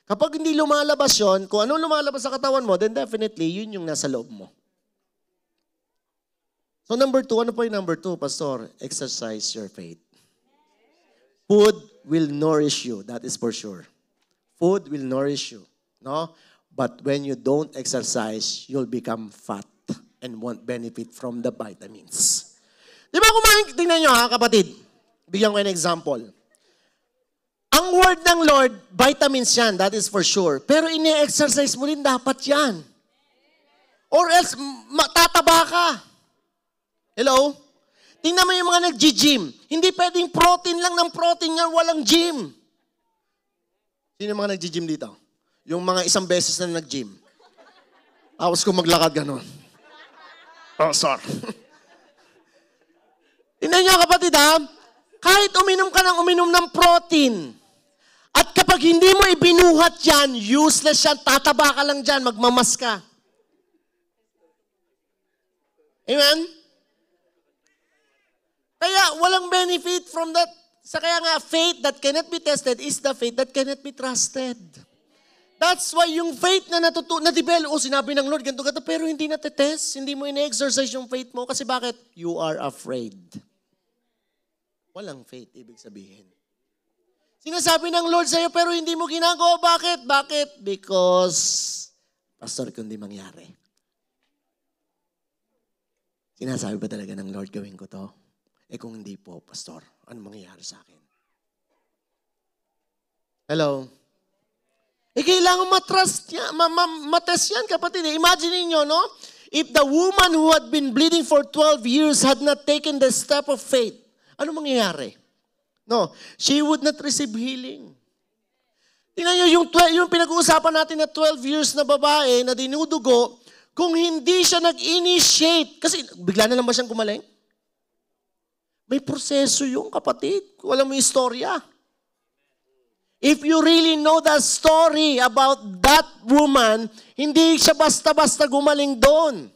Kapag hindi lumalabas yun, kung ano lumalabas sa katawan mo, then definitely, yun yung nasa loob mo. So number 2, ano po yung number 2, Pastor? Exercise your faith. Food will nourish you, that is for sure. Food will nourish you, no? But when you don't exercise, you'll become fat and won't benefit from the vitamins. Di ba kumain? Tingnan nyo ha, kapatid. Bigyan ko yung example. Ang word ng Lord, vitamins yan, that is for sure. Pero ini-exercise mo rin dapat yan. Or else, matataba ka. Hello? Tingnan mo yung mga nag-gym. Hindi pwedeng protein lang ng protein yan, walang gym. Sino yung mga nag-gym dito? Yung mga isang beses na nag-gym. Tapos kung maglakad ganon. Oh, sorry. Tingnan nyo kapatid ha, kahit uminom ka ng protein, at kapag hindi mo ibinuhat yan, useless yan, tataba ka lang dyan, magmamas ka. Amen? Kaya walang benefit from that. Kaya nga, faith that cannot be tested is the faith that cannot be trusted. That's why yung faith na na-develop, sinabi ng Lord, ganito, pero hindi natetest, hindi mo ina-exercise yung faith mo. Kasi bakit? You are afraid. Walang faith, ibig sabihin. Sinasabi ng Lord sa'yo, pero hindi mo ginagawa. Bakit? Bakit? Because, Pastor, kung di mangyari. Sinasabi ba talaga ng Lord, gawin ko to? Kung hindi po, Pastor, ano mangyayari sa akin? Hello? Kailangan matrust yan, matest yan, kapatid. Imagine niyo, no? If the woman who had been bleeding for 12 years had not taken the step of faith, ano mangyayari? No, she would not receive healing. Tingnan niyo, yung pinag-uusapan natin na 12 years na babae na dinudugo, kung hindi siya nag-initiate, kasi bigla na lang ba siyang gumaling? May proseso yung kapatid. Wala mo yung istorya. If you really know the story about that woman, hindi siya basta-basta gumaling doon.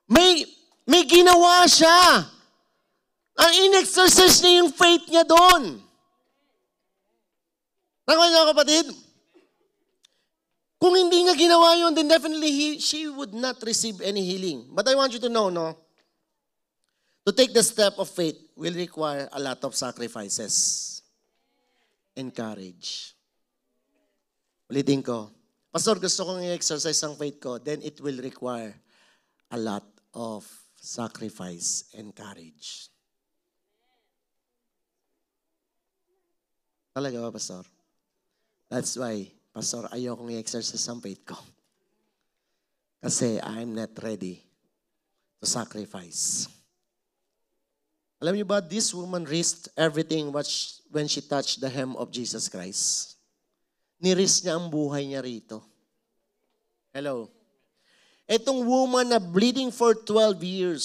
May ginawa siya. Ang in-exercise niya yung faith niya doon. Nakuha niyo kapatid? Kung hindi niya ginawa yun, then definitely she would not receive any healing. But I want you to know, no? To take the step of faith will require a lot of sacrifices and courage. Ulitin ko, Pastor, gusto kong i-exercise ang faith ko, then it will require a lot of sacrifice and courage. Talaga ba, Pastor? That's why, Pastor, ayokong i-exercise ang faith ko. Kasi I'm not ready to sacrifice. Alam niyo ba, this woman risked everything when she touched the hem of Jesus Christ. Ni-risk niya ang buhay niya rito. Hello? Etong woman na bleeding for 12 years,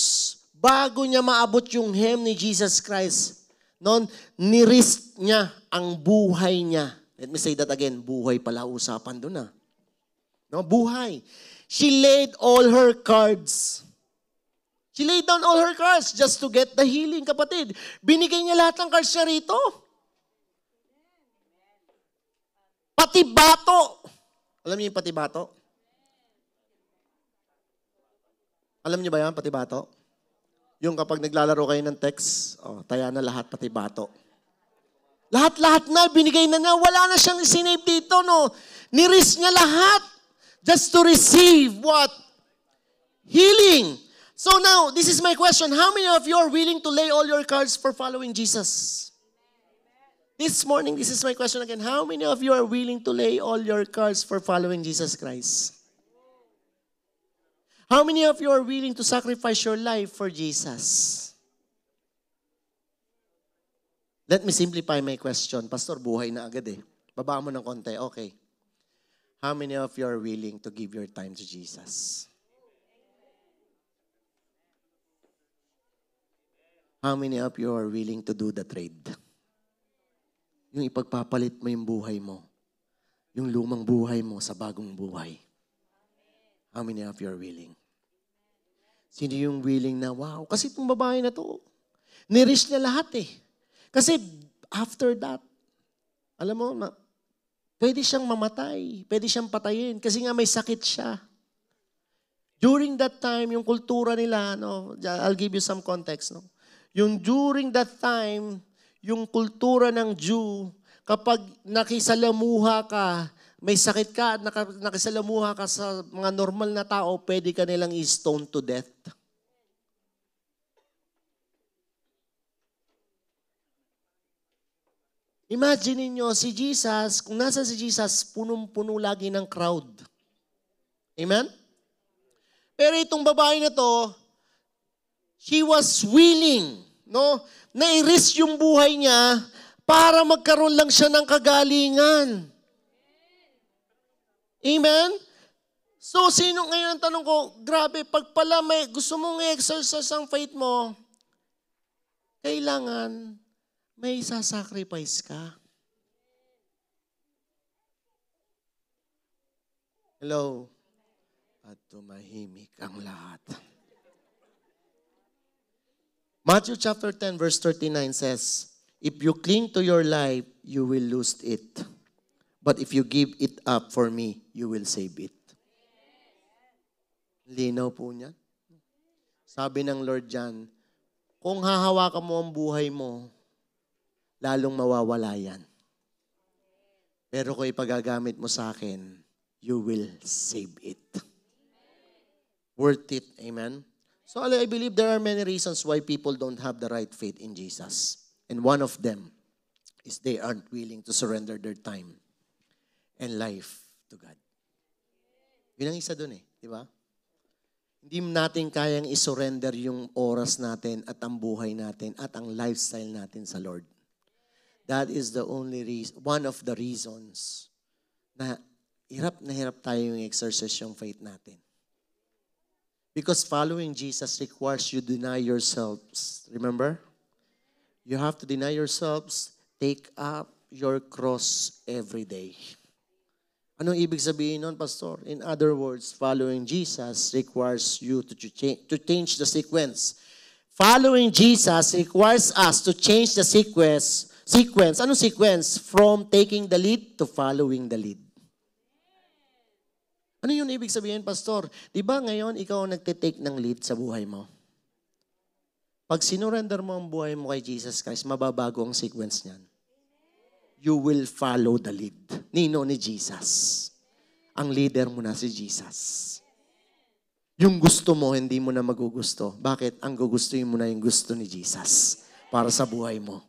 bago niya maabot yung hem ni Jesus Christ, noon, ni-risk niya ang buhay niya. Let me say that again, buhay pala usapan doon na. No, buhay. She laid all her cards. She laid down all her cards just to get the healing, kapatid. Binigay niya lahat ng cards niya rito. Pati bato. Alam niyo yung pati bato? Alam niyo ba yan, pati bato? Yung kapag naglalaro kayo ng text, taya na lahat, pati bato. Lahat-lahat na, binigay na niya. Wala na siyang sinave dito, no? Ni-risk niya lahat just to receive what? Healing. So now, this is my question. How many of you are willing to lay all your cards for following Jesus? This morning, this is my question again. How many of you are willing to lay all your cards for following Jesus Christ? How many of you are willing to sacrifice your life for Jesus? Let me simplify my question. Pastor, buhay na agad eh. Baba mo ng konti. Okay. How many of you are willing to give your time to Jesus? How many of you are willing to do the trade? Yung ipagpapalit mo yung buhay mo. Yung lumang buhay mo sa bagong buhay. How many of you are willing? Sino yung willing na, wow, kasi itong babae na to, nirish niya lahat eh. Kasi after that, alam mo, pwede siyang mamatay, pwede siyang patayin, kasi nga may sakit siya. During that time, yung kultura nila, no, I'll give you some context. No? Yung during that time, yung kultura ng Jew, kapag nakisalamuha ka, may sakit ka at nakisalamuha ka sa mga normal na tao, pwede ka nilang i-stone to death. Imagine niyo si Jesus, kung nasa si Jesus, punong-puno lagi ng crowd. Amen? Pero itong babae na to, she was willing, no? Na-i-risk yung buhay niya para magkaroon lang siya ng kagalingan. Amen? So, sino ngayon ang tanong ko, grabe, pag pala gusto mong i-exercise ang faith mo, kailangan may sasacrifice ka. Hello? At tumahimik ang lahat. Matthew chapter 10 verse 39 says, if you cling to your life, you will lose it. But if you give it up for me, you will save it. Linaw po niyan. Sabi ng Lord dyan, kung hahawakan mo ang buhay mo, lalong mawawala yan. Pero kung ipagagamit mo sa akin, you will save it. Worth it. Amen? So I believe there are many reasons why people don't have the right faith in Jesus. And one of them is they aren't willing to surrender their time and life to God. Yun ang isa dun eh. Di ba? Hindi natin kayang isurrender yung oras natin at ang buhay natin at ang lifestyle natin sa Lord. That is the only reason, one of the reasons na hirap tayo yung exercise yung faith natin. Because following Jesus requires you deny yourselves. Remember? You have to deny yourselves, take up your cross every day. Anong ibig sabihin nun, Pastor? In other words, following Jesus requires you to change the sequence. Following Jesus requires us to change the sequence. Anong sequence? From taking the lead to following the lead. Ano yun ibig sabihin, Pastor? Di ba ngayon ikaw ang nagtitake ng lead sa buhay mo? Pag sinurrender mo ang buhay mo kay Jesus Christ, mababago ang sequence niyan. You will follow the lead. Nino ni Jesus. Ang leader mo na si Jesus. Yung gusto mo, hindi mo na magugusto. Bakit? Ang gugustuhin mo na yung gusto ni Jesus para sa buhay mo.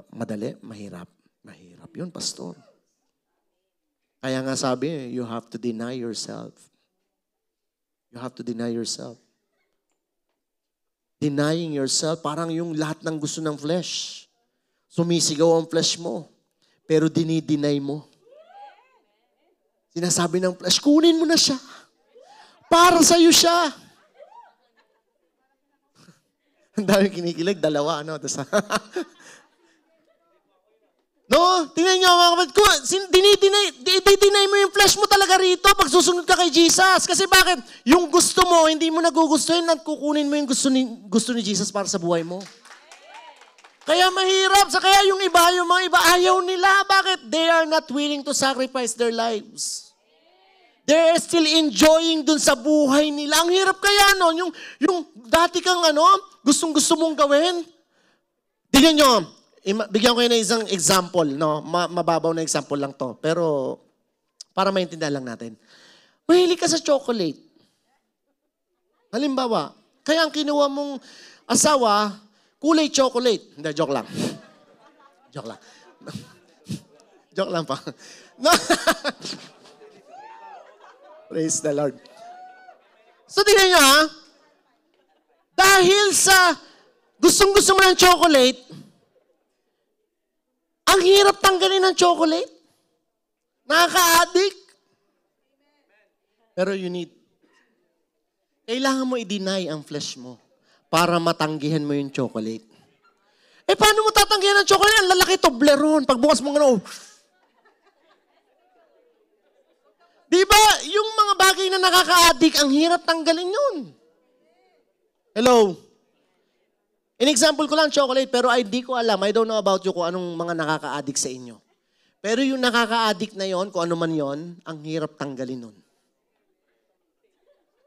Madali? Mahirap. Mahirap yun, Pastor. Kaya nga sabi, you have to deny yourself. You have to deny yourself. Denying yourself, parang yung lahat ng gusto ng flesh. Sumisigaw ang flesh mo, pero dinideny mo. Sinasabi ng flesh, kunin mo na siya. Para sa'yo siya. Ang dami kinikilig, dalawa, ano? No, tingnan niyo mga kapatid, dinideny mo yung flesh mo talaga rito pag susunod ka kay Jesus. Kasi bakit? Yung gusto mo, hindi mo nagugustuhin at kukunin mo yung gusto ni Jesus para sa buhay mo. Kaya mahirap. Kaya yung mga iba, ayaw nila. Bakit? They are not willing to sacrifice their lives. They're still enjoying dun sa buhay nila. Ang hirap kaya, no? Yung dati kang, gustong-gusto mong gawin. Tingnan nyo, bigyan ko yun ng isang example, no? Mababaw na example lang to. Pero, para maintindihan lang natin. Mahilig ka sa chocolate. Halimbawa, kaya ang kinuha mong asawa, kulay chocolate. Hindi, joke lang. Joke lang. Joke lang pa. No. Praise the Lord. So, tingnan nyo ha. Dahil sa gustong-gusto mo ng chocolate, ang hirap tanggalin ng chocolate. Nakaka-addict. Pero kailangan mo i-deny ang flesh mo para matanggihan mo yung chocolate. Paano mo tatanggihan ang chocolate? Ang lalaki Toblerone. Pagbukas mo Di ba, yung mga bagay na nakaka-addict, ang hirap tanggalin yun. Hello? In example ko lang, chocolate, pero di ko alam, I don't know about you kung anong mga nakaka-addict sa inyo. Pero yung nakaka-addict na yon, kung ano man yon, ang hirap tanggalin nun.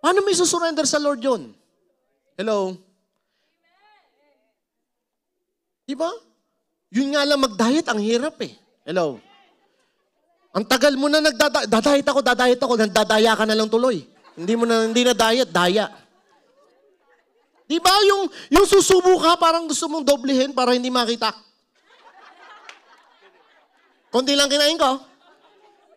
Paano may susurrender sa Lord yon? Hello? Di ba? Yun nga lang mag-diet, ang hirap eh. Hello? Ang tagal mo na dadayet ako, nagdadaya ka na lang tuloy. Hindi na diet, daya. Di ba yung susubo ka, parang gusto mong doblehin para hindi makita. Konti lang kinain ko.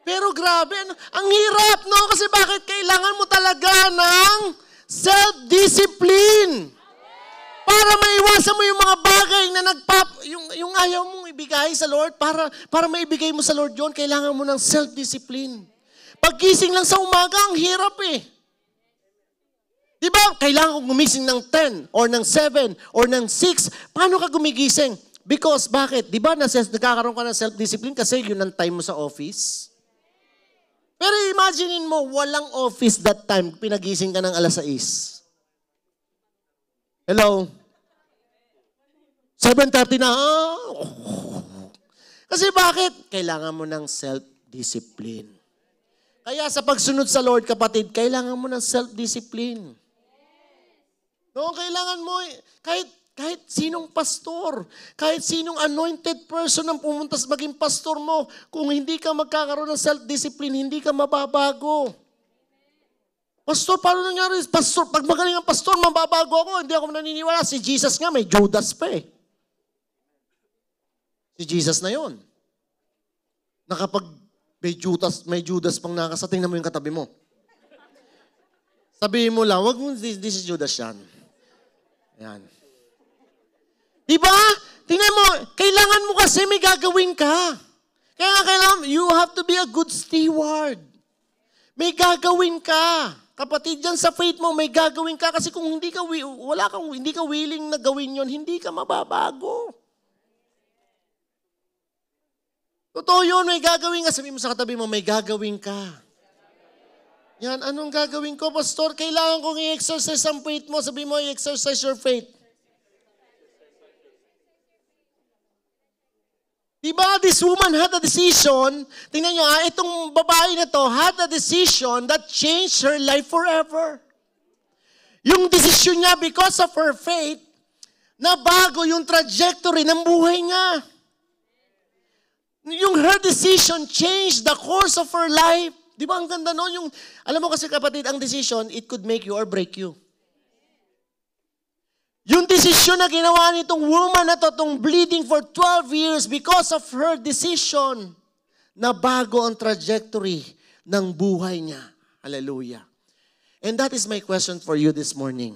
Pero grabe, ang hirap, no? Kasi bakit kailangan mo talaga ng self-discipline? Para maiwasan mo yung mga bagay na yung ayaw mong ibigay sa Lord, para maibigay mo sa Lord yon, kailangan mo ng self-discipline. Paggising lang sa umaga, ang hirap eh. Di ba? Kailangan kong gumising ng 10 or ng 7 or ng 6. Paano ka gumigising? Because, bakit? Di ba nagkakaroon ka ng self-discipline kasi yun ang time mo sa office? Pero imaginein mo, walang office that time, pinagising ka ng alas 6. Hello? 7:30 na. Kasi bakit? Kailangan mo ng self-discipline. Kaya sa pagsunod sa Lord, kapatid, kailangan mo ng self-discipline. No, kailangan mo, kahit sinong pastor, kahit sinong anointed person ang pumunta sa maging pastor mo, kung hindi ka magkakaroon ng self-discipline, hindi ka mababago. Pastor, paano nangyari? Pastor, pag magaling ang pastor, mababago ako. Hindi ako naniniwala. Si Jesus nga, may Judas pa eh. Si Jesus na yon. Nakapag may Judas pang nakasa, tingnan mo yung katabi mo. Sabihin mo lang, wag mo, this is Judas yan. Ayan. Diba? Tingnan mo, kailangan mo kasi may gagawin ka. Kaya kailangan, you have to be a good steward. May gagawin ka. Kapatid, dyan sa faith mo, may gagawin ka. Kasi kung hindi ka willing na gawin yon, hindi ka mababago. Totoo yun, may gagawin ka. Sabi mo sa katabi mo, may gagawin ka. Yan, anong gagawin ko, Pastor? Kailangan kong i-exercise ang faith mo. Sabi mo, i-exercise your faith. Diba, this woman had a decision. Tingnan nyo, itong babae na to had a decision that changed her life forever. Yung decision niya, because of her faith, nabago yung trajectory ng buhay niya. Yung her decision changed the course of her life. Di ba ang ganda nun? Alam mo kasi kapatid, ang decision, it could make you or break you. Yung desisyon na ginawa nitong woman na to, itong bleeding for 12 years because of her decision, na bago ang trajectory ng buhay niya. Hallelujah. And that is my question for you this morning.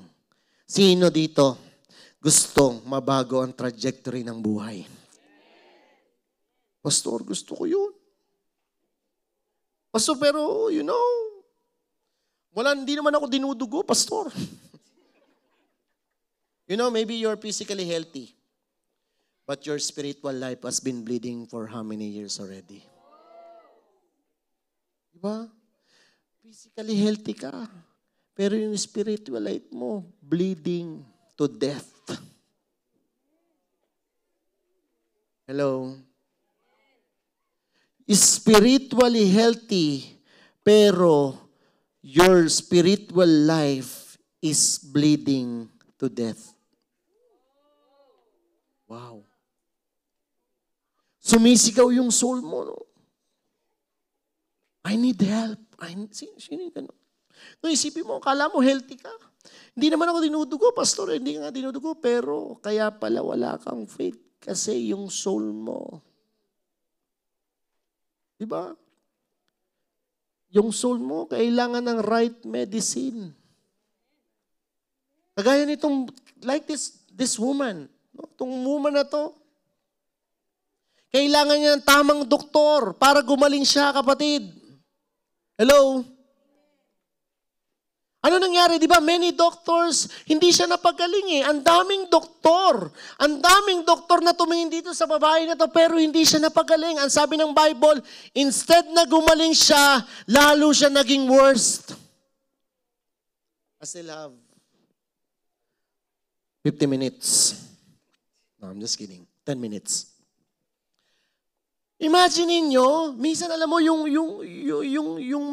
Sino dito gustong mabago ang trajectory ng buhay? Pastor, gusto ko yun. Pastor, pero hindi naman ako dinudugo, Pastor. Maybe you're physically healthy, but your spiritual life has been bleeding for how many years already? Diba? Physically healthy ka, pero yung spiritual life mo, bleeding to death. Hello? Spiritually healthy, pero your spiritual life is bleeding to death. Wow. Sumisigaw yung soul mo. No? I need help. Sino yung gano'n? No, isipin mo, kala mo healthy ka. Hindi naman ako dinudugo, Pastor. Hindi nga dinudugo, pero kaya pala wala kang faith. Kasi yung soul mo. Diba? Yung soul mo, kailangan ng right medicine. Kagaya nitong, like this woman. No? Itong woman na to, kailangan niya ng tamang doktor para gumaling siya, kapatid. Hello? Ano nangyari? Di ba? Many doctors, hindi siya napagaling eh. Ang daming doktor. Ang daming doktor na tumingin dito sa babae na to, pero hindi siya napagaling. Ang sabi ng Bible, instead na gumaling siya, lalo siya naging worst. I still have 50 minutes. No, I'm just kidding. 10 minutes. Imagine niyo, minsan alam mo yung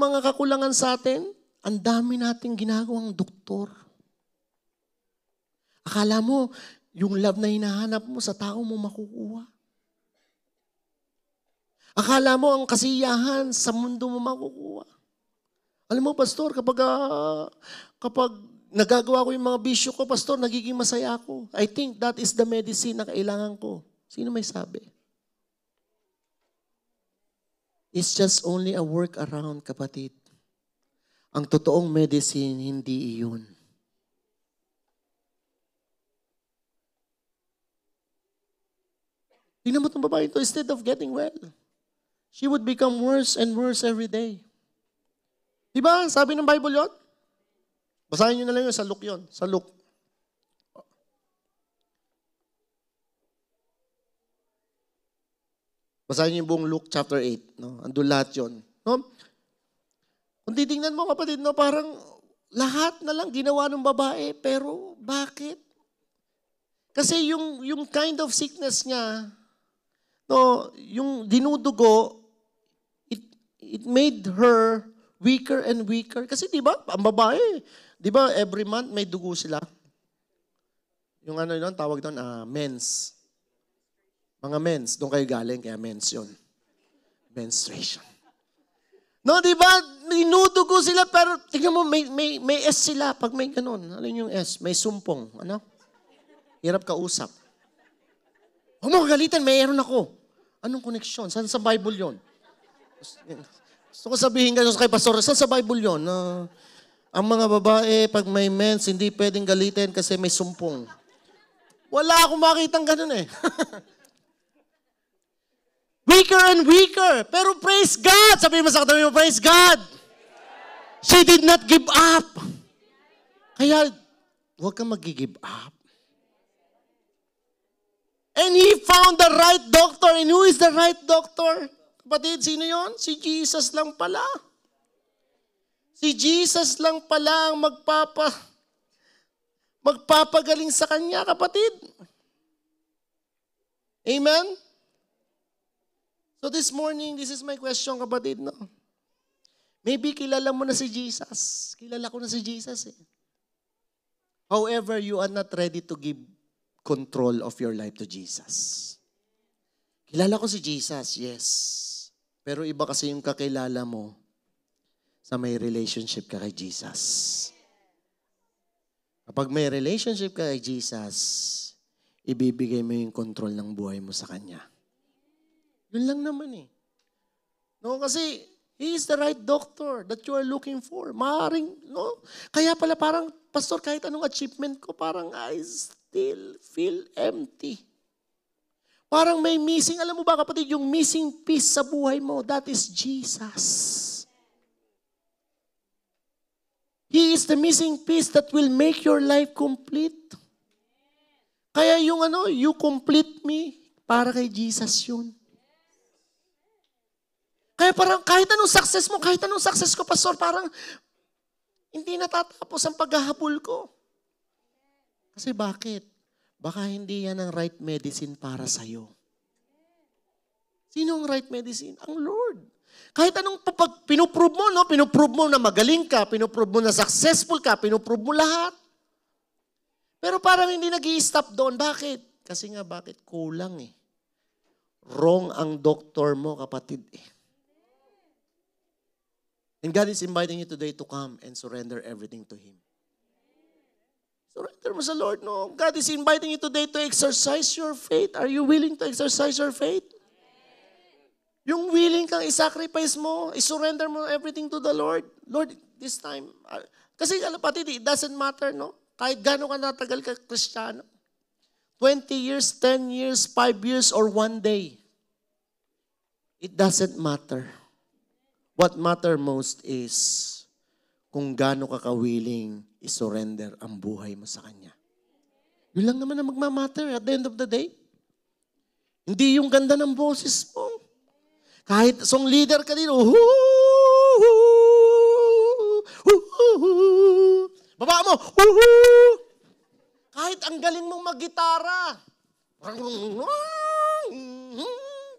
mga kakulangan sa atin, ang dami nating ginagawang doktor. Akala mo, yung love na hinahanap mo sa tao mo makukuha. Akala mo ang kasiyahan sa mundo mo makukuha. Alam mo, pastor, kapag nagagawa ko yung mga bisyo ko, pastor, nagiging masaya ako. I think that is the medicine na kailangan ko. Sino may sabi? It's just only a workaround, kapatid. Ang totoong medicine, hindi iyon. Tingnan mo itong babae ito, instead of getting well, she would become worse and worse every day. Diba? Sabi ng Bible yun? Basahin nyo na lang yun sa Luke yun. Sa Luke. Basahin nyo yung buong Luke chapter 8. No? Andun lahat yun. No? Kung titingnan mo kapatid, no, parang lahat na lang ginawa ng babae, pero bakit? Kasi yung kind of sickness niya, no, yung dinudugo, it made her weaker and weaker. Kasi di ba, ang babae, di ba every month may dugo sila? Yung ano yun, tawag doon, mens. Mga mens, doon kayo galing, kaya mens yun. Menstruation. No, di ba? Inudugo sila, pero tingnan mo, may S sila pag may ganun. Ano yung S? May sumpong. Ano? Hirap kausap. Huwag mo kagalitan, mayroon ako. Anong koneksyon? Saan sa Bible yon? Gusto ko sabihin gano'n kay Pastor, saan sa Bible yon? Ang mga babae, pag may mens, hindi pwedeng galitin kasi may sumpong. Wala akong makitang ganun eh. Weaker and weaker. Pero praise God. Sabihin mo sa katabi mo, praise God. She did not give up. Kaya, huwag kang mag-give up. And he found the right doctor. And who is the right doctor? Kapatid, sino yon? Si Jesus lang pala. Si Jesus lang pala ang magpapagaling sa kanya, kapatid. Amen? So this morning, this is my question, kapatid, no? Maybe kilala mo na si Jesus. Kilala ko na si Jesus eh. However, you are not ready to give control of your life to Jesus. Kilala ko si Jesus, yes. Pero iba kasi yung kakilala mo sa may relationship ka kay Jesus. Kapag may relationship ka kay Jesus, ibibigay mo yung control ng buhay mo sa Kanya. Yun lang naman eh. No, kasi He is the right doctor that you are looking for. Maaring, no? Kaya pala parang, Pastor, kahit anong achievement ko, parang I still feel empty. Parang may missing, alam mo ba kapatid, yung missing piece sa buhay mo, that is Jesus. He is the missing piece that will make your life complete. Kaya yung you complete me, para kay Jesus yun. Kaya parang kahit anong success ko, Pastor, parang hindi natatapos ang paghahabol ko. Kasi bakit? Baka hindi yan ang right medicine para sa'yo. Sino ang right medicine? Ang Lord. Kahit anong pinuprove mo, no? Pinuprove mo na magaling ka, pinuprove mo na successful ka, pinuprove mo lahat. Pero parang hindi nag-i-stop doon. Bakit? Kasi nga bakit? Kulang eh. Wrong ang doktor mo, kapatid eh. And God is inviting you today to come and surrender everything to Him. Surrender mo sa Lord, no? God is inviting you today to exercise your faith. Are you willing to exercise your faith? Yung willing kang i-sacrifice mo, i-surrender mo everything to the Lord. Lord, this time, kasi pati it doesn't matter, no? Kahit gano'n ka natagal ka Kristiyano. 20 years, 10 years, 5 years, or 1 day. It doesn't matter. What matter most is kung gaano ka kawiling isurrender ang buhay mo sa Kanya. Yun lang naman ang magmamatter at the end of the day. Hindi yung ganda ng boses mo. Kahit song leader ka din, baba mo, kahit ang galing mong mag-gitara,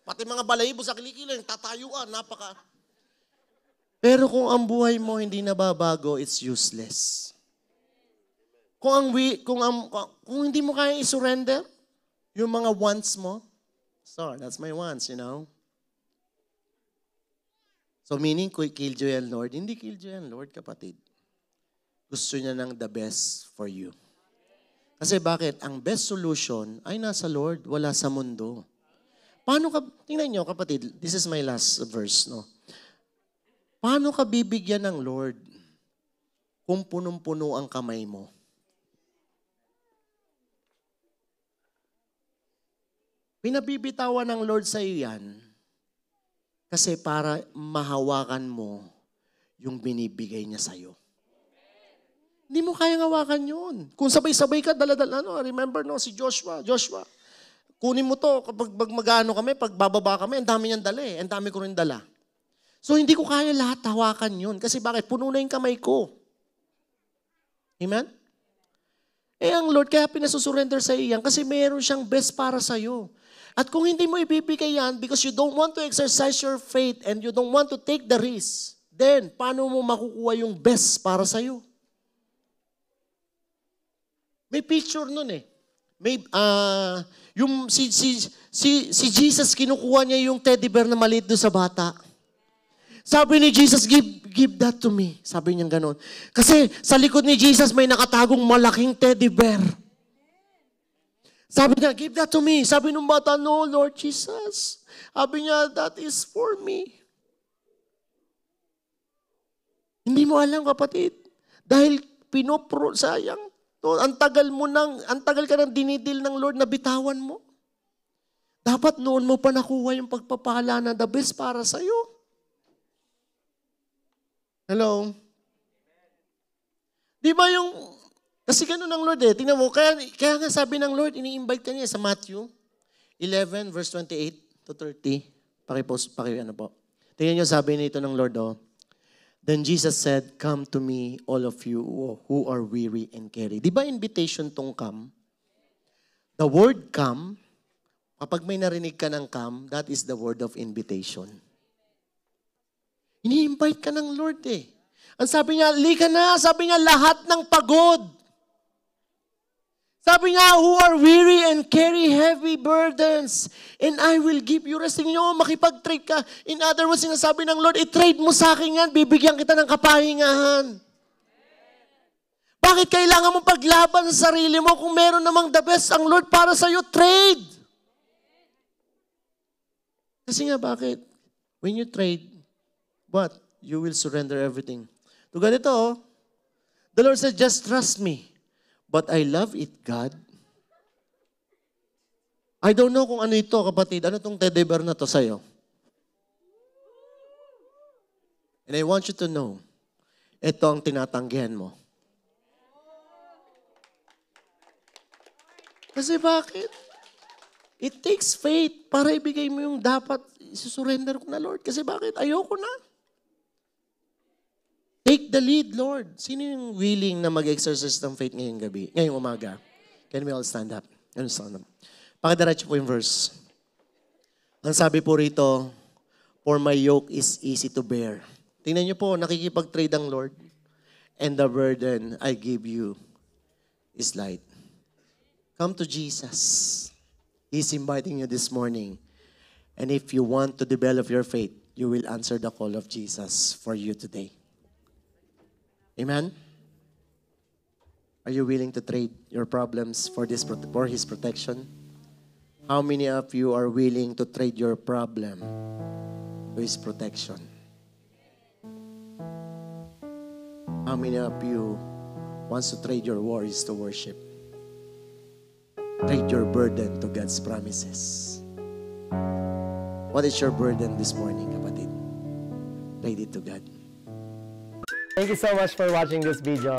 pati mga balahibo sa kilikili, tatayuan, napaka. Pero kung ang buhay mo hindi nababago, it's useless. Kung hindi mo kaya i-surrender, yung mga wants mo, sorry, that's my wants, you know. So meaning, killjoy ang Lord. Hindi killjoy ang Lord, kapatid. Gusto niya ng the best for you. Kasi bakit? Ang best solution ay nasa Lord, wala sa mundo. Paano ka, tingnan niyo kapatid, this is my last verse, no? Paano ka bibigyan ng Lord kung punong-puno ang kamay mo? Pinabibitawan ng Lord sa iyo yan kasi para mahawakan mo yung binibigay niya sa iyo. Hindi mo kayang hawakan yun. Kung sabay-sabay ka, dala-dala, remember si Joshua, kunin mo to, kapag magano kami, pag bababa kami, ang dami niyang dala eh. Ang dami ko rin dala. So, hindi ko kaya lahat hawakan yun. Kasi bakit? Puno na yung kamay ko. Amen? Ang Lord kaya pinasusurrender sa iyan kasi mayroon siyang best para sa iyo. At kung hindi mo ibibigay yan because you don't want to exercise your faith and you don't want to take the risk, then paano mo makukuha yung best para sa iyo? May picture nun eh. May, yung si Jesus, kinukuha niya yung teddy bear na maliit doon sa bata. Sabi ni Jesus, give that to me. Sabi niya gano'n. Kasi sa likod ni Jesus may nakatagong malaking teddy bear. Sabi niya, give that to me. Sabi ng bata, no, Lord Jesus. Sabi niya, that is for me. Hindi mo alam, kapatid. Dahil sayang. Ang tagal ka nang dinidil ng Lord na bitawan mo. Dapat noon mo pa nakuha yung pagpapala na the best para sa'yo. Hello? Di ba kasi ganun ng Lord eh. Tingnan mo, kaya nga sabi ng Lord, ini-invite ka niya sa Matthew 11, verse 28 to 30. Pakipost, po. Tingnan niyo, sabi nito ng Lord, Then Jesus said, come to me, all of you who are weary and carried. Di ba invitation tong come? The word come, kapag may narinig ka ng come, that is the word of invitation. Ini-invite ka ng Lord eh. Ang sabi niya, lika na, sabi niya, lahat ng pagod. Sabi niya, who are weary and carry heavy burdens, and I will give you rest. Tingnan niyo, makipag-trade ka. In other words, sinasabi ng Lord, i-trade mo sa akin yan, bibigyan kita ng kapahingahan. Bakit kailangan mo paglaban sa sarili mo kung meron namang the best ang Lord para sa iyo? Trade! Kasi nga, bakit? When you trade, what? You will surrender everything. To ganito, the Lord said, just trust me. But I love it, God. I don't know kung ano ito, kapatid. Ano itong teddy bear na to sa'yo? And I want you to know, ito ang tinatanggihan mo. Kasi bakit? It takes faith para ibigay mo yung dapat isusurrender ko na, Lord. Kasi bakit? Ayoko na. Take the lead, Lord. Sino yung willing na mag-exercise ng faith ngayong gabi, ngayong umaga? Can we all stand up? Pakidiretso po yung verse. Ang sabi po rito, for my yoke is easy to bear. Tingnan niyo po, nakikipag-trade ang Lord. And the burden I give you is light. Come to Jesus. He's inviting you this morning. And if you want to develop your faith, you will answer the call of Jesus for you today. Amen? Are you willing to trade your problems for His protection? How many of you are willing to trade your problem to His protection? How many of you wants to trade your worries to worship? Trade your burden to God's promises. What is your burden this morning, kapatid? Trade it to God. Thank you so much for watching this video.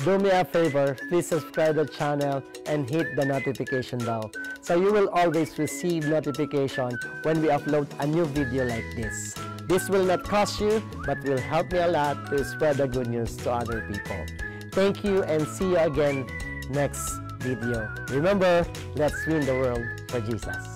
Do me a favor, please subscribe to the channel and hit the notification bell so you will always receive notification when we upload a new video like this. This will not cost you, but will help me a lot to spread the good news to other people. Thank you and see you again next video. Remember, let's win the world for Jesus.